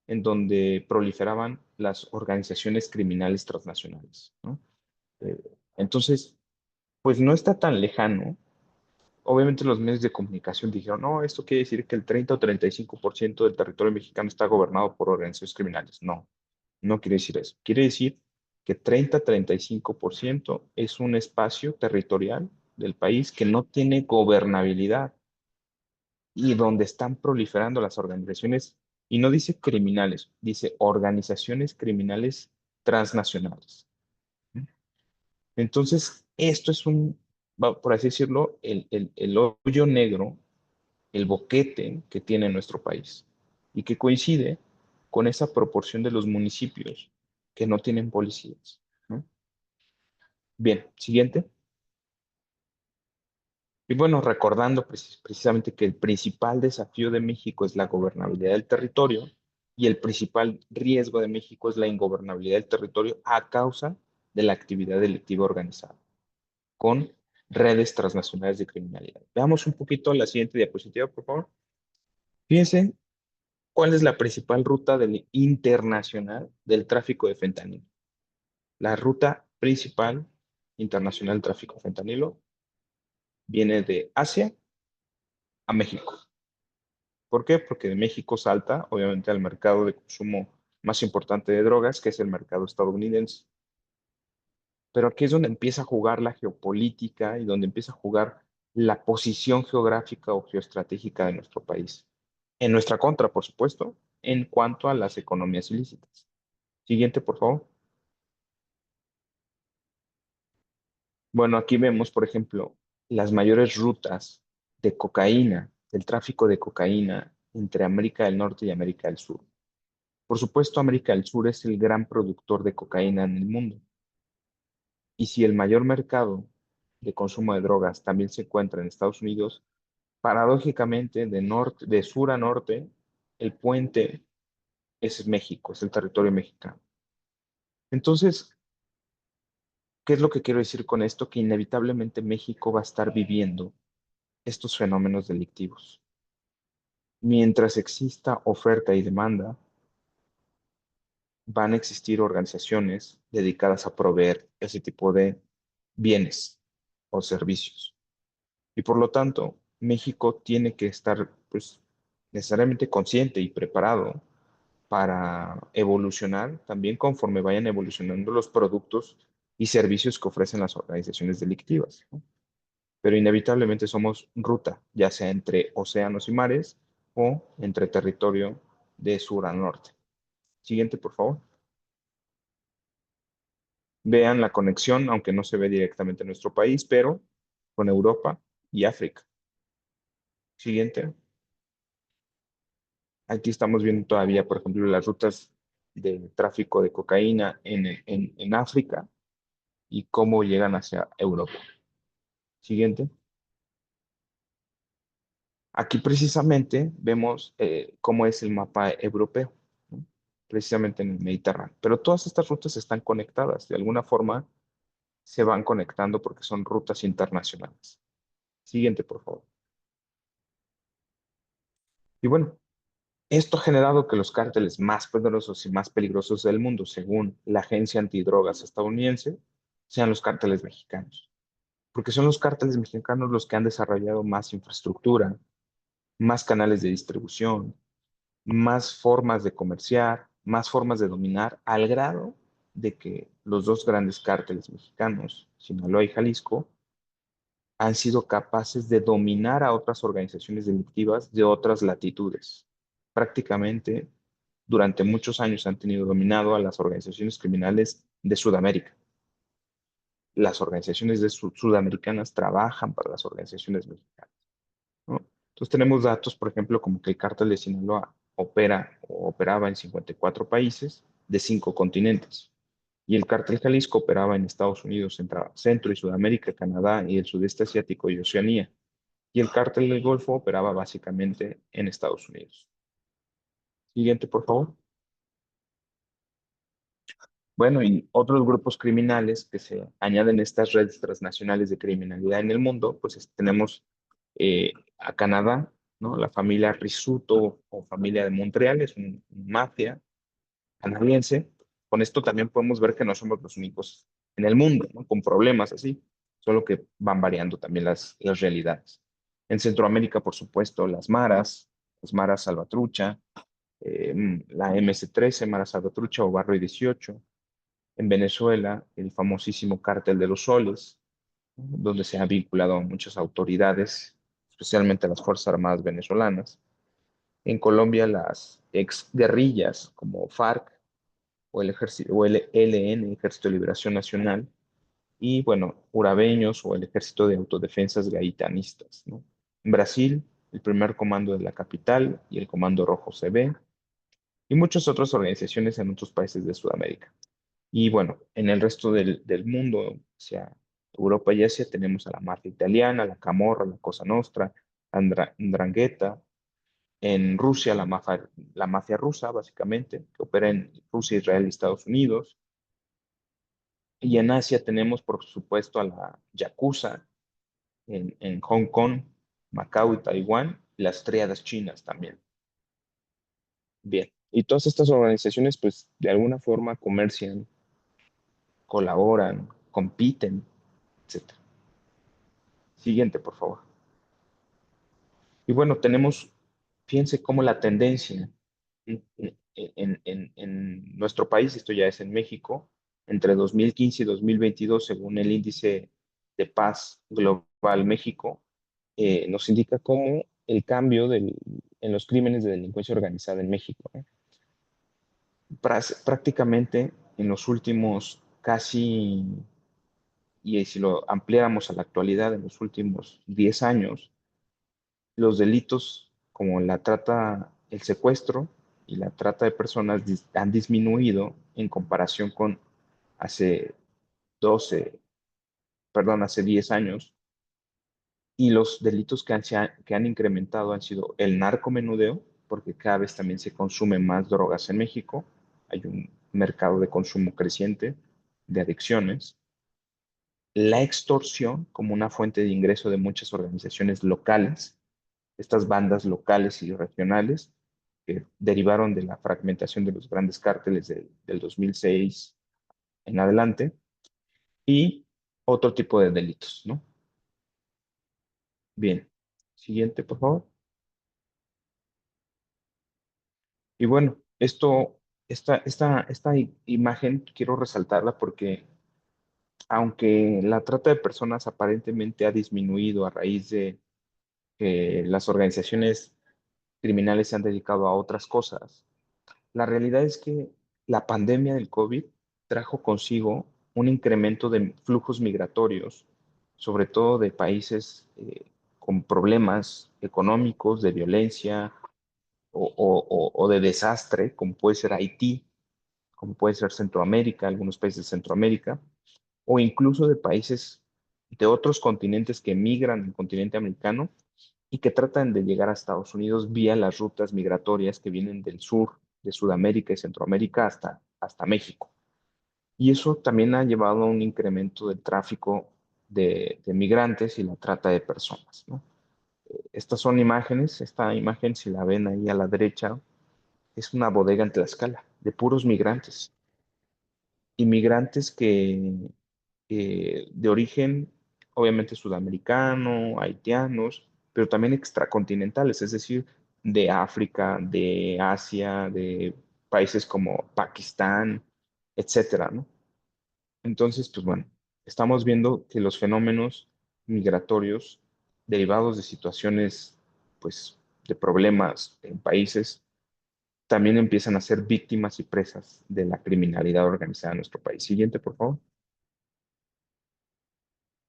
en donde proliferaban las organizaciones criminales transnacionales, ¿no? Eh, entonces, pues no está tan lejano. Obviamente los medios de comunicación dijeron, no, esto quiere decir que el 30 o 35% del territorio mexicano está gobernado por organizaciones criminales. No, no quiere decir eso. Quiere decir que 30-35% es un espacio territorial del país que no tiene gobernabilidad y donde están proliferando las organizaciones, y no dice criminales, dice organizaciones criminales transnacionales. Entonces, esto es por así decirlo, el hoyo negro, el boquete que tiene nuestro país y que coincide con esa proporción de los municipios que no tienen policías, ¿no? Bien, siguiente. Y bueno, recordando precisamente que el principal desafío de México es la gobernabilidad del territorio y el principal riesgo de México es la ingobernabilidad del territorio a causa de la actividad delictiva organizada con redes transnacionales de criminalidad. Veamos un poquito la siguiente diapositiva, por favor. Fíjense cuál es la principal ruta internacional del tráfico de fentanilo. La ruta principal internacional del tráfico de fentanilo viene de Asia a México. ¿Por qué? Porque de México salta, obviamente, al mercado de consumo más importante de drogas, que es el mercado estadounidense. Pero aquí es donde empieza a jugar la geopolítica y donde empieza a jugar la posición geográfica o geoestratégica de nuestro país. En nuestra contra, por supuesto, en cuanto a las economías ilícitas. Siguiente, por favor. Bueno, aquí vemos, por ejemplo, las mayores rutas de cocaína, del tráfico de cocaína entre América del Norte y América del Sur. Por supuesto, América del Sur es el gran productor de cocaína en el mundo. Y si el mayor mercado de consumo de drogas también se encuentra en Estados Unidos, paradójicamente de sur a norte, el puente es México, es el territorio mexicano. Entonces, ¿qué es lo que quiero decir con esto? Que inevitablemente México va a estar viviendo estos fenómenos delictivos. Mientras exista oferta y demanda, van a existir organizaciones dedicadas a proveer ese tipo de bienes o servicios. Y por lo tanto, México tiene que estar, pues, necesariamente consciente y preparado para evolucionar también conforme vayan evolucionando los productos y servicios que ofrecen las organizaciones delictivas, ¿no? Pero inevitablemente somos ruta, ya sea entre océanos y mares o entre territorio de sur a norte. Siguiente, por favor. Vean la conexión, aunque no se ve directamente en nuestro país, pero con Europa y África. Siguiente. Aquí estamos viendo todavía, por ejemplo, las rutas de tráfico de cocaína en África y cómo llegan hacia Europa. Siguiente. Aquí precisamente vemos cómo es el mapa europeo, ¿no? Precisamente en el Mediterráneo. Pero todas estas rutas están conectadas, de alguna forma se van conectando porque son rutas internacionales. Siguiente, por favor. Y bueno, esto ha generado que los cárteles más poderosos y más peligrosos del mundo, según la Agencia Antidrogas estadounidense, sean los cárteles mexicanos, porque son los cárteles mexicanos los que han desarrollado más infraestructura, más canales de distribución, más formas de comerciar, más formas de dominar, al grado de que los dos grandes cárteles mexicanos, Sinaloa y Jalisco, han sido capaces de dominar a otras organizaciones delictivas de otras latitudes. Prácticamente durante muchos años han tenido dominado a las organizaciones criminales de Sudamérica. Las organizaciones sudamericanas trabajan para las organizaciones mexicanas, ¿no? Entonces tenemos datos, por ejemplo, como que el cártel de Sinaloa opera o operaba en 54 países de 5 continentes. Y el cártel Jalisco operaba en Estados Unidos, Centro y Sudamérica, Canadá y el sudeste asiático y Oceanía. Y el cártel del Golfo operaba básicamente en Estados Unidos. Siguiente, por favor. Bueno, y otros grupos criminales que se añaden a estas redes transnacionales de criminalidad en el mundo, pues tenemos a Canadá, ¿no? La familia Risuto o familia de Montreal es una mafia canadiense. Con esto también podemos ver que no somos los únicos en el mundo, ¿no? Con problemas así, solo que van variando también las realidades. En Centroamérica, por supuesto, las maras salvatrucha, la MS-13, Mara Salvatrucha o Barrio 18. En Venezuela, el famosísimo Cártel de los Soles, ¿no? Donde se ha vinculado a muchas autoridades, especialmente a las Fuerzas Armadas venezolanas. En Colombia, las ex guerrillas como FARC o el ejército, o el ELN, Ejército de Liberación Nacional, y bueno, urabeños o el Ejército de Autodefensas Gaitanistas, ¿no? En Brasil, el primer comando de la capital y el Comando Rojo CB, y muchas otras organizaciones en otros países de Sudamérica. Y bueno, en el resto del mundo, o sea, Europa y Asia, tenemos a la mafia italiana, la Camorra, la Cosa Nostra, Ndrangheta. En Rusia, la mafia rusa, básicamente, que opera en Rusia, Israel y Estados Unidos. Y en Asia tenemos, por supuesto, a la Yakuza en Hong Kong, Macao y Taiwán, y las tríadas chinas también. Bien. Y todas estas organizaciones, pues, de alguna forma comercian, colaboran, compiten, etcétera. Siguiente, por favor. Y bueno, tenemos, fíjense cómo la tendencia en nuestro país, esto ya es en México, entre 2015 y 2022, según el índice de paz global México, nos indica cómo el cambio en los crímenes de delincuencia organizada en México, ¿no? Prácticamente en los últimos casi, y si lo ampliáramos a la actualidad, en los últimos 10 años, los delitos como la trata, el secuestro y la trata de personas han disminuido en comparación con hace 12, perdón, hace 10 años. Y los delitos que han incrementado han sido el narcomenudeo, porque cada vez también se consume más drogas en México. Hay un mercado de consumo creciente de adicciones. La extorsión como una fuente de ingreso de muchas organizaciones locales, estas bandas locales y regionales que derivaron de la fragmentación de los grandes cárteles del 2006 en adelante, y otro tipo de delitos, ¿no? Bien, siguiente, por favor. Y bueno, esta imagen quiero resaltarla porque aunque la trata de personas aparentemente ha disminuido a raíz de que las organizaciones criminales se han dedicado a otras cosas, la realidad es que la pandemia del COVID trajo consigo un incremento de flujos migratorios, sobre todo de países con problemas económicos, de violencia o de desastre, como puede ser Haití, como puede ser Centroamérica, algunos países de Centroamérica, o incluso de países de otros continentes que migran al continente americano y que tratan de llegar a Estados Unidos vía las rutas migratorias que vienen del sur de Sudamérica y Centroamérica hasta México. Y eso también ha llevado a un incremento del tráfico de migrantes y la trata de personas, ¿no? Estas son imágenes, esta imagen, si la ven ahí a la derecha, es una bodega en Tlaxcala de puros migrantes. Inmigrantes que de origen obviamente sudamericano, haitianos, pero también extracontinentales, es decir, de África, de Asia, de países como Pakistán, etcétera, ¿no? Entonces, pues bueno, estamos viendo que los fenómenos migratorios derivados de situaciones, pues, de problemas en países, también empiezan a ser víctimas y presas de la criminalidad organizada en nuestro país. Siguiente, por favor.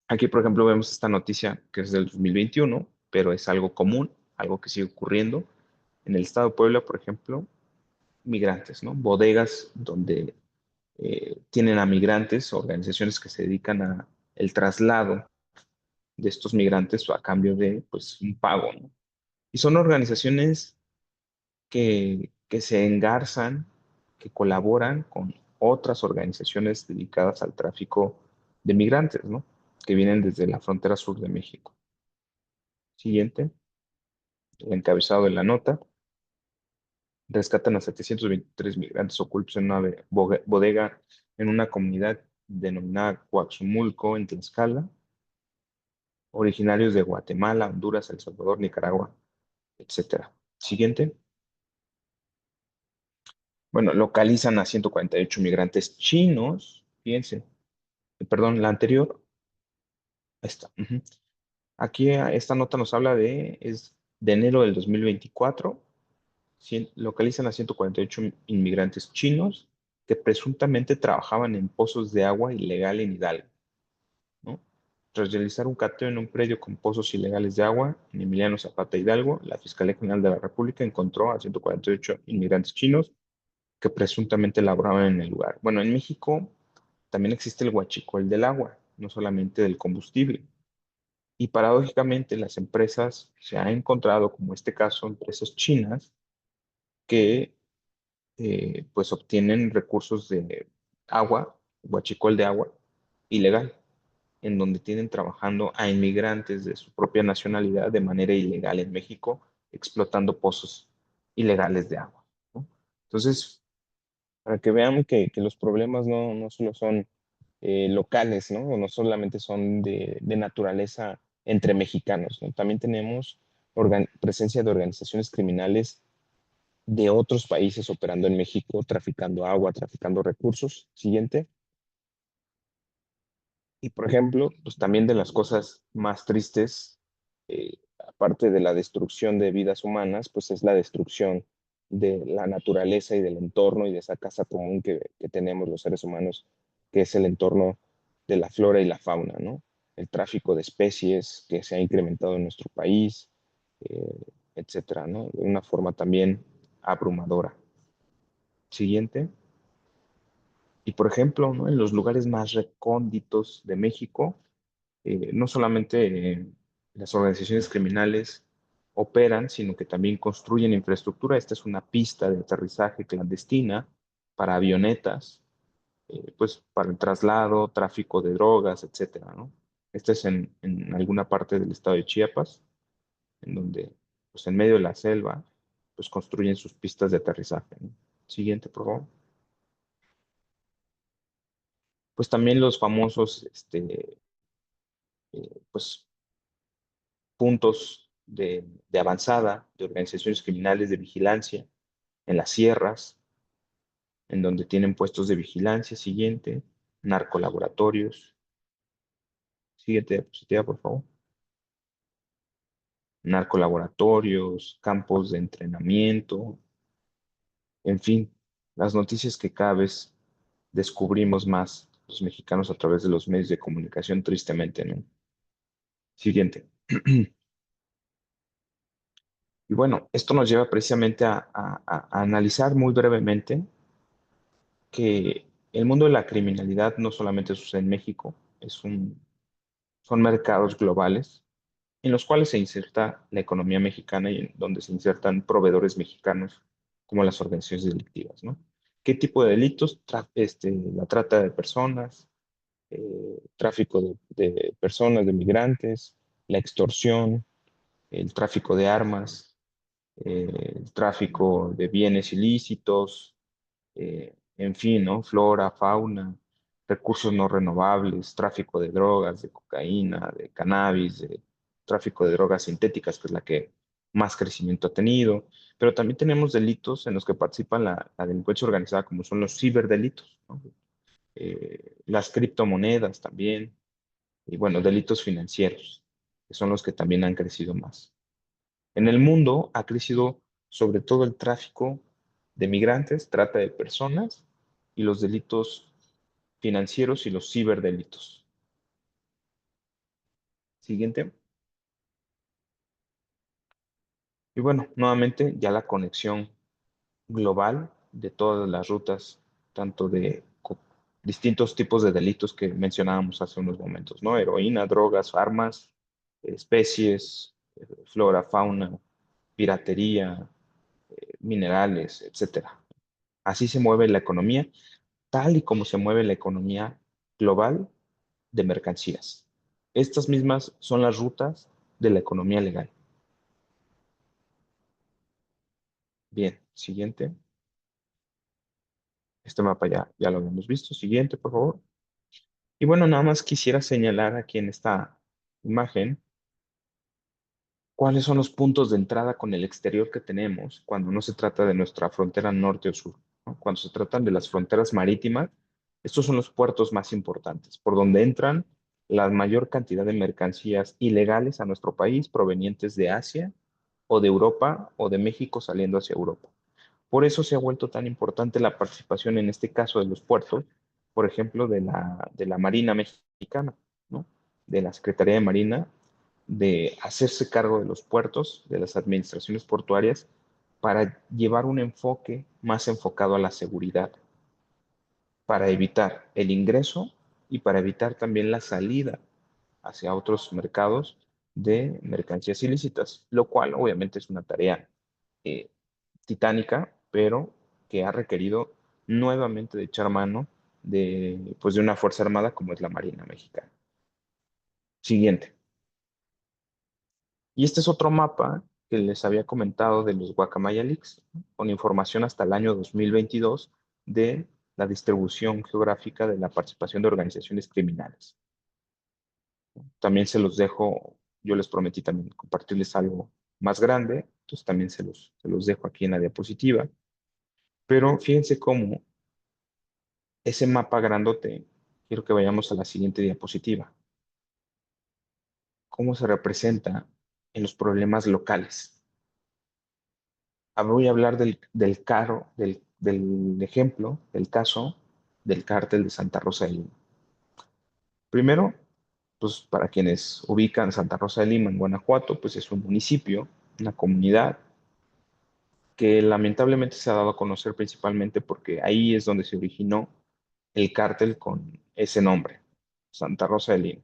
Aquí, por ejemplo, vemos esta noticia que es del 2021, pero es algo común, algo que sigue ocurriendo. En el estado de Puebla, por ejemplo, migrantes, ¿no? Bodegas donde tienen a migrantes, organizaciones que se dedican a el traslado de estos migrantes a cambio de, pues, un pago, ¿no? Y son organizaciones que se engarzan, que colaboran con otras organizaciones dedicadas al tráfico de migrantes, ¿no? Que vienen desde la frontera sur de México. Siguiente, el encabezado de la nota. Rescatan a 723 migrantes ocultos en una bodega en una comunidad denominada Coaxumulco, en Tlaxcala, originarios de Guatemala, Honduras, El Salvador, Nicaragua, etcétera. Siguiente. Bueno, localizan a 148 migrantes chinos. Fíjense, perdón, la anterior, esta. Ujú. Aquí esta nota nos habla es de enero del 2024. Localizan a 148 inmigrantes chinos que presuntamente trabajaban en pozos de agua ilegal en Hidalgo, ¿no? Tras realizar un cateo en un predio con pozos ilegales de agua en Emiliano Zapata Hidalgo, la Fiscalía General de la República encontró a 148 inmigrantes chinos que presuntamente laboraban en el lugar. Bueno, en México también existe el huachicol del agua, no solamente del combustible. Y paradójicamente las empresas, se ha encontrado, como este caso, empresas chinas que pues obtienen recursos de agua, huachicol de agua, ilegal, en donde tienen trabajando a inmigrantes de su propia nacionalidad de manera ilegal en México, explotando pozos ilegales de agua, ¿no? Entonces, para que vean que los problemas no solo son locales, ¿no? O no solamente son de naturaleza entre mexicanos, ¿no? También tenemos presencia de organizaciones criminales de otros países operando en México, traficando agua, traficando recursos. Siguiente. Y por ejemplo, pues también de las cosas más tristes, aparte de la destrucción de vidas humanas, pues es la destrucción de la naturaleza y del entorno y de esa casa común que tenemos los seres humanos, que es el entorno de la flora y la fauna, ¿no? El tráfico de especies que se ha incrementado en nuestro país, eh, etcétera, ¿no? De una forma también abrumadora. Siguiente. Y por ejemplo, ¿no? En los lugares más recónditos de México, no solamente las organizaciones criminales operan, sino que también construyen infraestructura. Esta es una pista de aterrizaje clandestina para avionetas, pues para el traslado, tráfico de drogas, etcétera, ¿no? Esta es en alguna parte del estado de Chiapas, en donde, pues en medio de la selva, pues construyen sus pistas de aterrizaje, ¿no? Siguiente, por favor. Pues también los famosos, pues puntos de avanzada de organizaciones criminales de vigilancia en las sierras, en donde tienen puestos de vigilancia. Siguiente, narcolaboratorios. Siguiente diapositiva, por favor. Narcolaboratorios, campos de entrenamiento, en fin, las noticias que cada vez descubrimos más los mexicanos a través de los medios de comunicación, tristemente, ¿no? Siguiente. Y bueno, esto nos lleva precisamente a analizar muy brevemente que el mundo de la criminalidad no solamente sucede en México, son mercados globales en los cuales se inserta la economía mexicana y en donde se insertan proveedores mexicanos como las organizaciones delictivas, ¿no? ¿Qué tipo de delitos? La trata de personas, tráfico de personas, de migrantes, la extorsión, el tráfico de armas, el tráfico de bienes ilícitos, en fin, ¿no? Flora, fauna. recursos no renovables, tráfico de drogas, de cocaína, de cannabis, de tráfico de drogas sintéticas, que es la que más crecimiento ha tenido. Pero también tenemos delitos en los que participa la delincuencia organizada, como son los ciberdelitos, ¿no? Las criptomonedas también, y bueno, delitos financieros, que son los que también han crecido más. En el mundo ha crecido sobre todo el tráfico de migrantes, trata de personas y los delitos financieros y los ciberdelitos. Siguiente. Y bueno, nuevamente ya la conexión global de todas las rutas, tanto de distintos tipos de delitos que mencionábamos hace unos momentos, ¿no? Heroína, drogas, armas, especies, flora, fauna, piratería, minerales, etcétera. Así se mueve la economía, tal y como se mueve la economía global de mercancías. Estas mismas son las rutas de la economía legal. Bien, siguiente. Este mapa ya lo habíamos visto. Siguiente, por favor. Y bueno, nada más quisiera señalar aquí en esta imagen cuáles son los puntos de entrada con el exterior que tenemos cuando no se trata de nuestra frontera norte o sur, ¿no? Cuando se tratan de las fronteras marítimas, estos son los puertos más importantes, por donde entran la mayor cantidad de mercancías ilegales a nuestro país provenientes de Asia o de Europa o de México saliendo hacia Europa. Por eso se ha vuelto tan importante la participación en este caso de los puertos, por ejemplo, de la Marina Mexicana, ¿no? De la Secretaría de Marina, de hacerse cargo de los puertos, de las administraciones portuarias, para llevar un enfoque más enfocado a la seguridad, para evitar el ingreso y para evitar también la salida hacia otros mercados de mercancías ilícitas, lo cual obviamente es una tarea eh, titánica, pero que ha requerido nuevamente de echar mano pues de una fuerza armada como es la Marina Mexicana. Siguiente. Y este es otro mapa que les había comentado de los Guacamaya Leaks, ¿no? Con información hasta el año 2022 de la distribución geográfica de la participación de organizaciones criminales. También se los dejo, yo les prometí también compartirles algo más grande, entonces también se los dejo aquí en la diapositiva. Pero fíjense cómo ese mapa grandote, quiero que vayamos a la siguiente diapositiva, cómo se representa en los problemas locales. Voy a hablar del ejemplo, del caso del cártel de Santa Rosa de Lima. Primero, pues para quienes ubican Santa Rosa de Lima en Guanajuato, pues es un municipio, una comunidad que lamentablemente se ha dado a conocer principalmente porque ahí es donde se originó el cártel con ese nombre, Santa Rosa de Lima,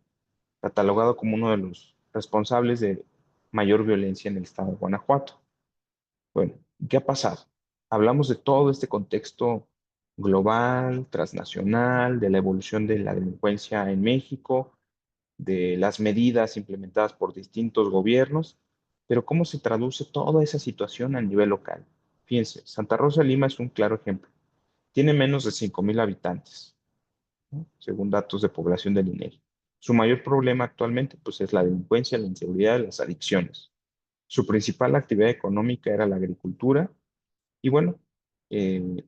catalogado como uno de los responsables de mayor violencia en el estado de Guanajuato. Bueno, ¿qué ha pasado? Hablamos de todo este contexto global, transnacional, de la evolución de la delincuencia en México, de las medidas implementadas por distintos gobiernos, pero ¿cómo se traduce toda esa situación a nivel local? Fíjense, Santa Rosa de Lima es un claro ejemplo. Tiene menos de 5,000 habitantes, ¿no? Según datos de población del INEGI. Su mayor problema actualmente pues, es la delincuencia, la inseguridad y las adicciones. Su principal actividad económica era la agricultura y bueno, eh,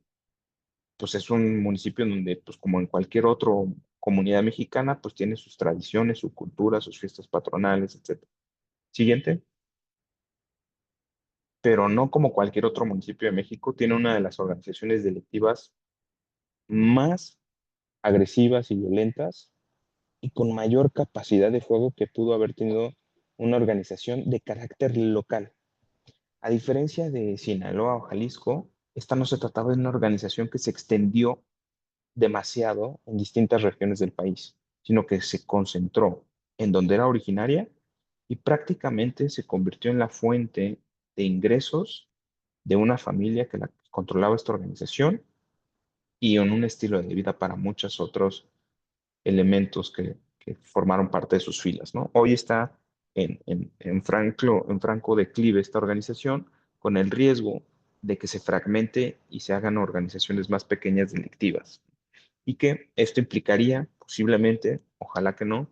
pues es un municipio en donde, pues como en cualquier otra comunidad mexicana, pues tiene sus tradiciones, su cultura, sus fiestas patronales, etcétera. Siguiente, pero no como cualquier otro municipio de México, tiene una de las organizaciones delictivas más agresivas y violentas y con mayor capacidad de fuego que pudo haber tenido una organización de carácter local. A diferencia de Sinaloa o Jalisco, esta no se trataba de una organización que se extendió demasiado en distintas regiones del país, sino que se concentró en donde era originaria y prácticamente se convirtió en la fuente de ingresos de una familia que la controlaba esta organización y en un estilo de vida para muchos otros elementos que formaron parte de sus filas, ¿no? Hoy está en franco declive esta organización con el riesgo de que se fragmente y se hagan organizaciones más pequeñas delictivas. y que esto implicaría posiblemente, ojalá que no,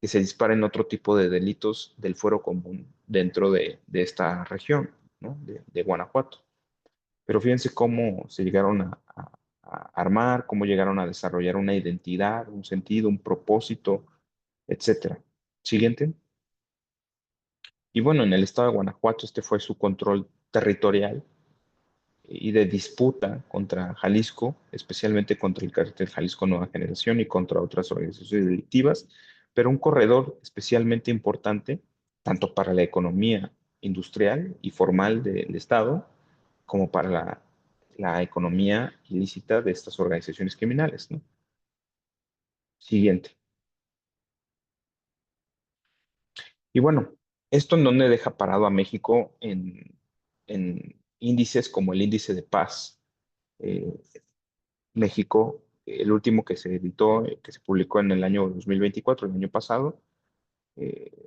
que se disparen otro tipo de delitos del fuero común dentro de esta región, ¿no? De Guanajuato. Pero fíjense cómo se llegaron a armar, cómo llegaron a desarrollar una identidad, un sentido, un propósito, etcétera. Siguiente. Y bueno, en el estado de Guanajuato este fue su control territorial y de disputa contra Jalisco, especialmente contra el cártel Jalisco Nueva Generación y contra otras organizaciones delictivas, pero un corredor especialmente importante, tanto para la economía industrial y formal del Estado, como para la economía ilícita de estas organizaciones criminales, ¿no? Siguiente. Y bueno, esto en donde deja parado a México en índices como el índice de paz. Eh, México, el último que se editó, que se publicó en el año 2024, el año pasado,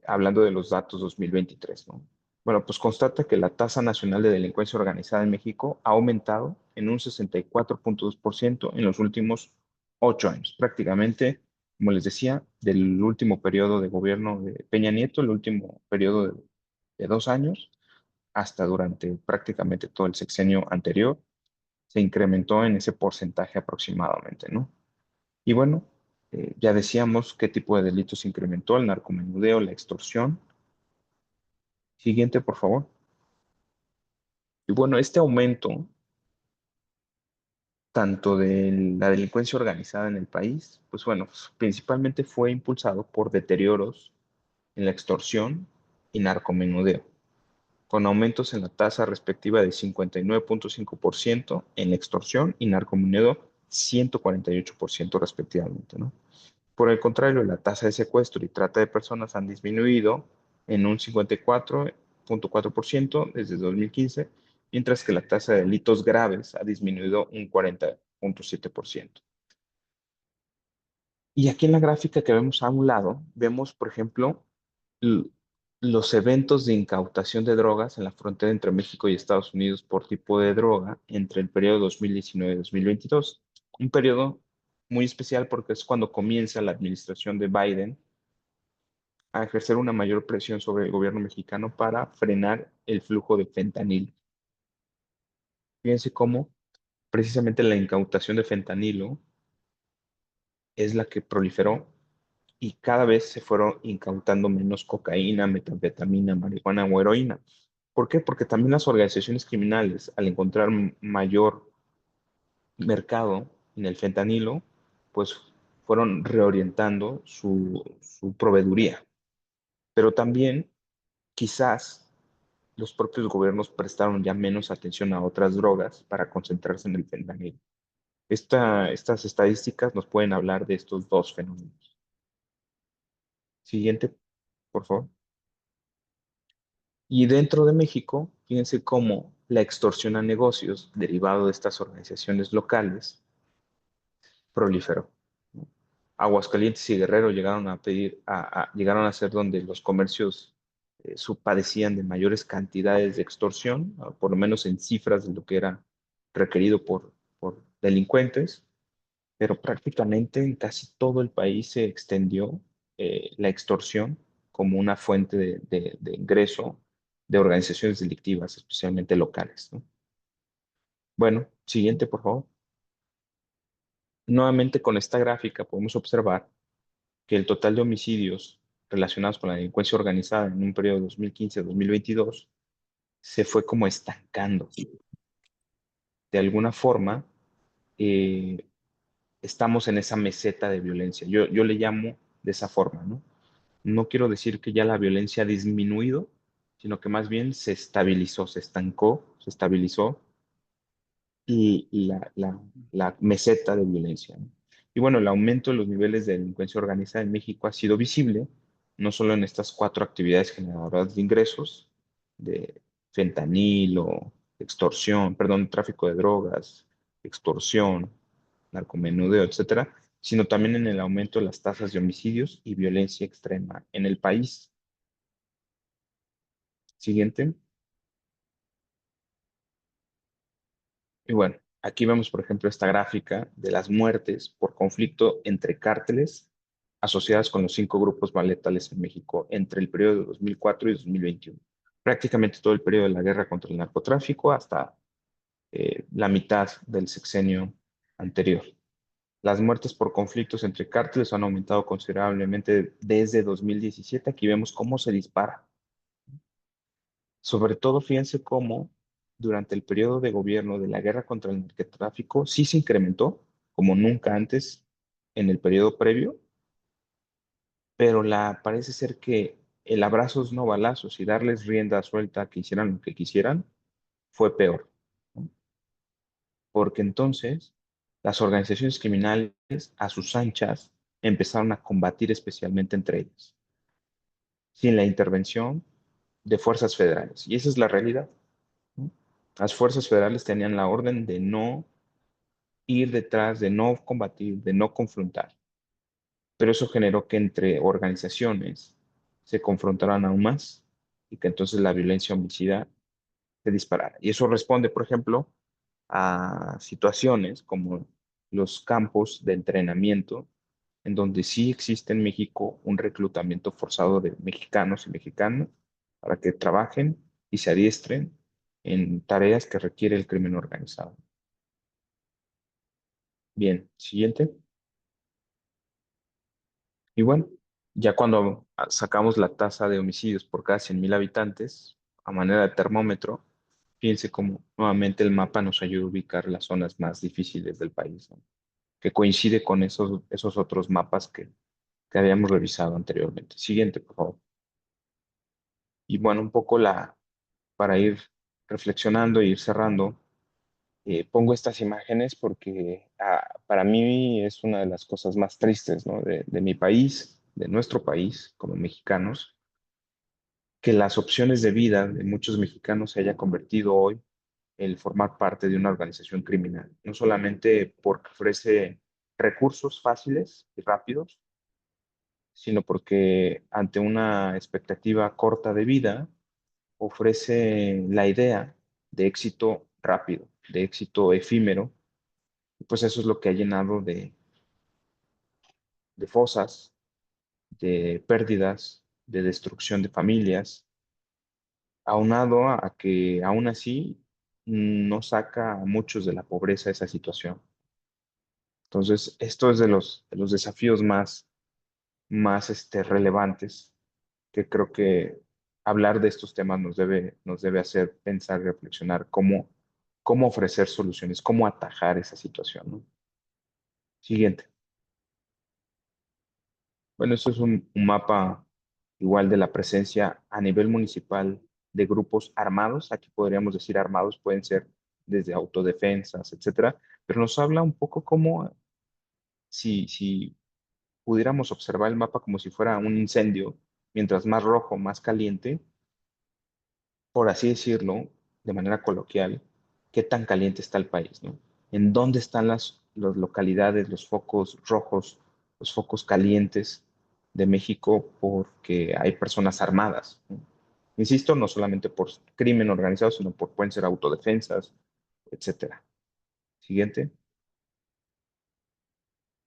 hablando de los datos 2023, ¿no? Bueno, pues constata que la tasa nacional de delincuencia organizada en México ha aumentado en un 64,2% en los últimos 8 años, prácticamente, como les decía, del último periodo de gobierno de Peña Nieto, el último periodo de 2 años, hasta durante prácticamente todo el sexenio anterior, se incrementó en ese porcentaje aproximadamente, ¿no? Y bueno, ya decíamos qué tipo de delitos se incrementó, el narcomenudeo, la extorsión. Siguiente, por favor. Y bueno, este aumento, tanto de la delincuencia organizada en el país, pues bueno, pues, principalmente fue impulsado por deterioros en la extorsión y narcomenudeo, con aumentos en la tasa respectiva de 59,5% en la extorsión y narcomenudeo 148% respectivamente, ¿no? Por el contrario, la tasa de secuestro y trata de personas han disminuido en un 54,4% desde 2015, mientras que la tasa de delitos graves ha disminuido un 40,7%. Y aquí en la gráfica que vemos a un lado, vemos, por ejemplo, l- los eventos de incautación de drogas en la frontera entre México y Estados Unidos por tipo de droga entre el periodo 2019 y 2022. Un periodo muy especial porque es cuando comienza la administración de Biden a ejercer una mayor presión sobre el gobierno mexicano para frenar el flujo de fentanilo. Fíjense cómo precisamente la incautación de fentanilo es la que proliferó y cada vez se fueron incautando menos cocaína, metanfetamina, marihuana o heroína. ¿Por qué? Porque también las organizaciones criminales, al encontrar mayor mercado en el fentanilo, pues fueron reorientando su proveeduría. Pero también quizás los propios gobiernos prestaron ya menos atención a otras drogas para concentrarse en el fentanilo. Estas estadísticas nos pueden hablar de estos dos fenómenos. Siguiente, por favor. Y dentro de México, fíjense cómo la extorsión a negocios derivado de estas organizaciones locales proliferó. Aguascalientes y Guerrero llegaron a pedir, llegaron a ser donde los comercios padecían de mayores cantidades de extorsión, por lo menos en cifras de lo que era requerido por delincuentes, pero prácticamente en casi todo el país se extendió la extorsión como una fuente de ingreso de organizaciones delictivas, especialmente locales, ¿no? Bueno, siguiente, por favor. Nuevamente con esta gráfica podemos observar que el total de homicidios relacionados con la delincuencia organizada en un periodo de 2015 a 2022 se fue como estancando. De alguna forma, eh, estamos en esa meseta de violencia. Yo le llamo de esa forma, ¿no? No quiero decir que ya la violencia ha disminuido, sino que más bien se estabilizó, se estancó, se estabilizó la meseta de violencia, ¿no? Y bueno, el aumento de los niveles de delincuencia organizada en México ha sido visible, no solo en estas cuatro actividades generadoras de ingresos, de fentanilo, extorsión, perdón, tráfico de drogas, extorsión, narcomenudeo, etcétera, sino también en el aumento de las tasas de homicidios y violencia extrema en el país. Siguiente. Y bueno, Aquí vemos, por ejemplo, esta gráfica de las muertes por conflicto entre cárteles asociadas con los 5 grupos más letales en México entre el periodo de 2004 y 2021. Prácticamente todo el periodo de la guerra contra el narcotráfico hasta la mitad del sexenio anterior. Las muertes por conflictos entre cárteles han aumentado considerablemente desde 2017. Aquí vemos cómo se dispara. Sobre todo, fíjense cómo durante el periodo de gobierno de la guerra contra el narcotráfico sí se incrementó, como nunca antes en el periodo previo, pero parece ser que el abrazos no balazos y darles rienda suelta a que hicieran lo que quisieran fue peor, ¿no? Porque entonces las organizaciones criminales a sus anchas empezaron a combatir especialmente entre ellas, sin la intervención de fuerzas federales. Y esa es la realidad, ¿no? Las fuerzas federales tenían la orden de no ir detrás, de no combatir, de no confrontar. Pero eso generó que entre organizaciones se confrontaran aún más y que entonces la violencia homicida se disparara. Y eso responde, por ejemplo, a situaciones como los campos de entrenamiento, en donde sí existe en México un reclutamiento forzado de mexicanos y mexicanas para que trabajen y se adiestren en tareas que requiere el crimen organizado. Bien, siguiente. Y bueno, ya cuando sacamos la tasa de homicidios por cada 100.000 habitantes, a manera de termómetro, fíjense cómo nuevamente el mapa nos ayuda a ubicar las zonas más difíciles del país, ¿no? Que coincide con esos otros mapas que habíamos revisado anteriormente. Siguiente, por favor. Y bueno, un poco para ir reflexionando e ir cerrando, pongo estas imágenes porque para mí es una de las cosas más tristes, ¿no? De mi país, de nuestro país, como mexicanos, que las opciones de vida de muchos mexicanos se haya convertido hoy en formar parte de una organización criminal, no solamente porque ofrece recursos fáciles y rápidos, sino porque ante una expectativa corta de vida ofrece la idea de éxito rápido, de éxito efímero, y pues eso es lo que ha llenado de fosas, de pérdidas, de destrucción de familias, aunado a que aún así no saca a muchos de la pobreza esa situación. Entonces, esto es de los desafíos más relevantes que creo que hablar de estos temas nos debe hacer pensar y reflexionar cómo ofrecer soluciones, cómo atajar esa situación, ¿no? Siguiente. Bueno, esto es un mapa igual de la presencia a nivel municipal de grupos armados. Aquí podríamos decir armados, pueden ser desde autodefensas, etcétera, pero nos habla un poco como si pudiéramos observar el mapa como si fuera un incendio, mientras más rojo, más caliente, por así decirlo, de manera coloquial, qué tan caliente está el país, ¿no? En dónde están las localidades, los focos rojos, los focos calientes de México porque hay personas armadas, ¿no? Insisto, no solamente por crimen organizado, sino pueden ser autodefensas, etcétera. Siguiente,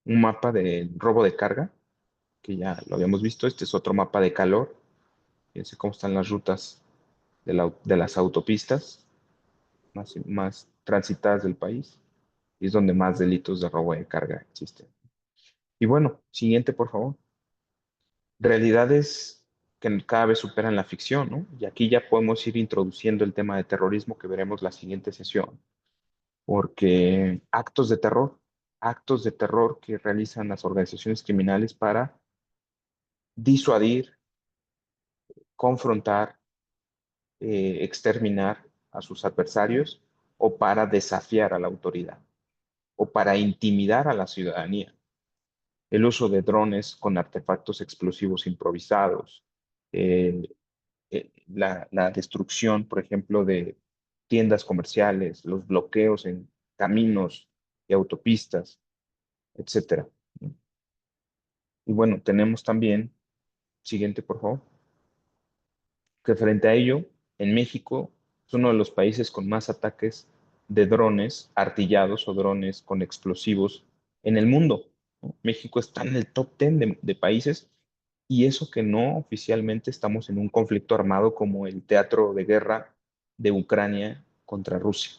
un mapa del robo de carga, que ya lo habíamos visto. Este es otro mapa de calor. Fíjense cómo están las rutas de las autopistas más transitadas del país y es donde más delitos de robo de carga existen. Y bueno, siguiente, por favor. Realidades que cada vez superan la ficción, ¿no? Y aquí ya podemos ir introduciendo el tema de terrorismo que veremos la siguiente sesión, porque actos de terror que realizan las organizaciones criminales para disuadir, confrontar, exterminar a sus adversarios o para desafiar a la autoridad o para intimidar a la ciudadanía. El uso de drones con artefactos explosivos improvisados, eh, la destrucción, por ejemplo, de tiendas comerciales, los bloqueos en caminos y autopistas, etcétera, ¿no? Y bueno, tenemos también, siguiente, por favor, que frente a ello, en México es uno de los países con más ataques de drones artillados o drones con explosivos en el mundo, ¿no? México está en el top 10 de países y eso que no oficialmente estamos en un conflicto armado como el teatro de guerra de Ucrania contra Rusia.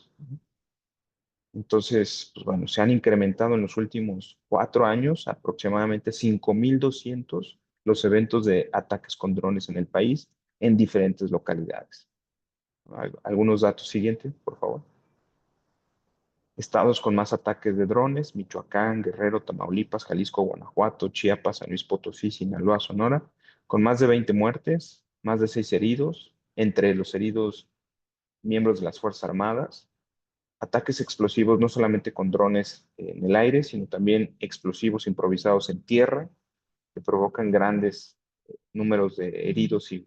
Entonces, pues bueno, se han incrementado en los últimos 4 años aproximadamente 5.200 los eventos de ataques con drones en el país en diferentes localidades. Algunos datos siguientes, por favor. Estados con más ataques de drones: Michoacán, Guerrero, Tamaulipas, Jalisco, Guanajuato, Chiapas, San Luis Potosí, Sinaloa, Sonora, con más de 20 muertes, más de 6 heridos, entre los heridos miembros de las Fuerzas Armadas. Ataques explosivos no solamente con drones en el aire, sino también explosivos improvisados en tierra, que provocan grandes números de heridos y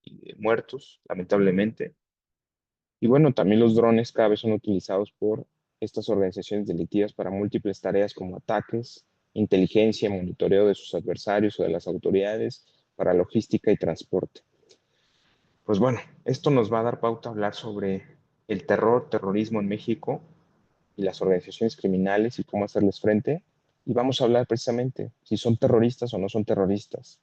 de muertos, lamentablemente. Y bueno, también los drones cada vez son utilizados por estas organizaciones delictivas para múltiples tareas como ataques, inteligencia, monitoreo de sus adversarios o de las autoridades, para logística y transporte. Pues bueno, esto nos va a dar pauta a hablar sobre el terror, terrorismo en México y las organizaciones criminales y cómo hacerles frente. Y vamos a hablar precisamente si son terroristas o no son terroristas,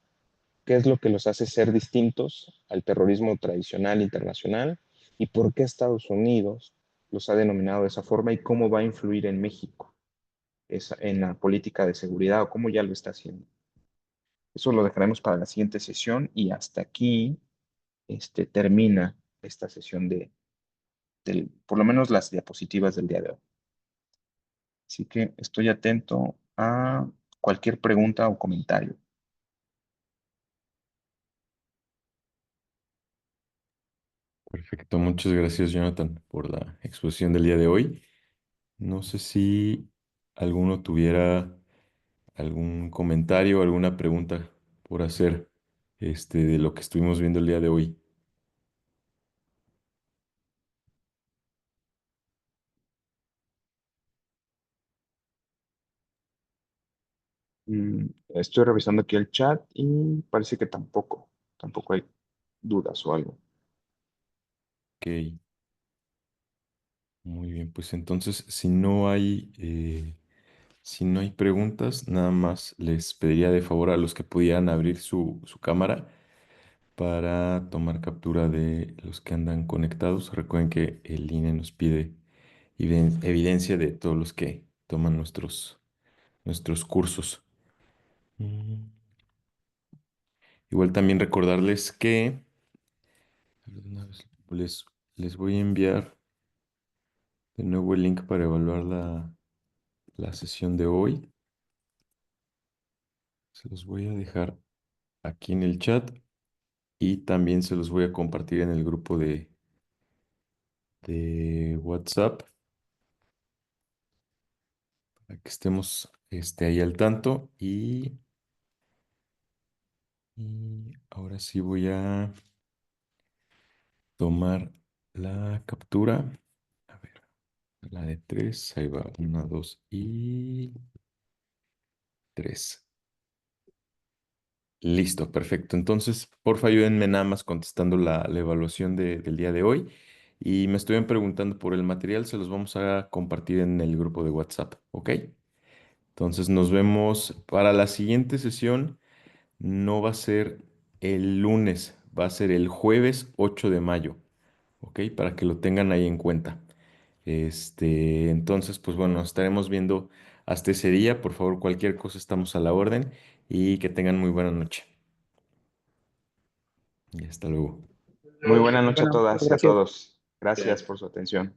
qué es lo que los hace ser distintos al terrorismo tradicional internacional y por qué Estados Unidos los ha denominado de esa forma y cómo va a influir en México en la política de seguridad o cómo ya lo está haciendo. Eso lo dejaremos para la siguiente sesión y hasta aquí termina esta sesión por lo menos las diapositivas del día de hoy. Así que estoy atento a cualquier pregunta o comentario. Perfecto, muchas gracias, Jonathan, por la exposición del día de hoy. No sé si alguno tuviera algún comentario, alguna pregunta por hacer de lo que estuvimos viendo el día de hoy. Estoy revisando aquí el chat y parece que tampoco hay dudas o algo. Ok, muy bien, pues entonces, si no hay preguntas, nada más les pediría de favor a los que pudieran abrir su cámara para tomar captura de los que andan conectados. Recuerden que el INE nos pide evidencia de todos los que toman nuestros cursos. Mm, Igual también recordarles que a ver, una vez les voy a enviar de nuevo el link para evaluar la sesión de hoy. Se los voy a dejar aquí en el chat y también se los voy a compartir en el grupo de WhatsApp para que estemos ahí al tanto. Y ahora sí voy a tomar la captura. A ver, la de tres. Ahí va. Una, dos y tres. Listo, perfecto. Entonces, porfa, ayúdenme nada más contestando la evaluación del día de hoy. Y me estuvieron preguntando por el material, se los vamos a compartir en el grupo de WhatsApp, ¿ok? Entonces, nos vemos para la siguiente sesión. No va a ser el lunes, va a ser el jueves 8 de mayo, ¿ok? Para que lo tengan ahí en cuenta. Entonces, pues bueno, nos estaremos viendo hasta ese día. Por favor, cualquier cosa estamos a la orden y que tengan muy buena noche. Y hasta luego. Muy buena noche a Bueno, muchas todas y a gracias. todos. Gracias por su atención.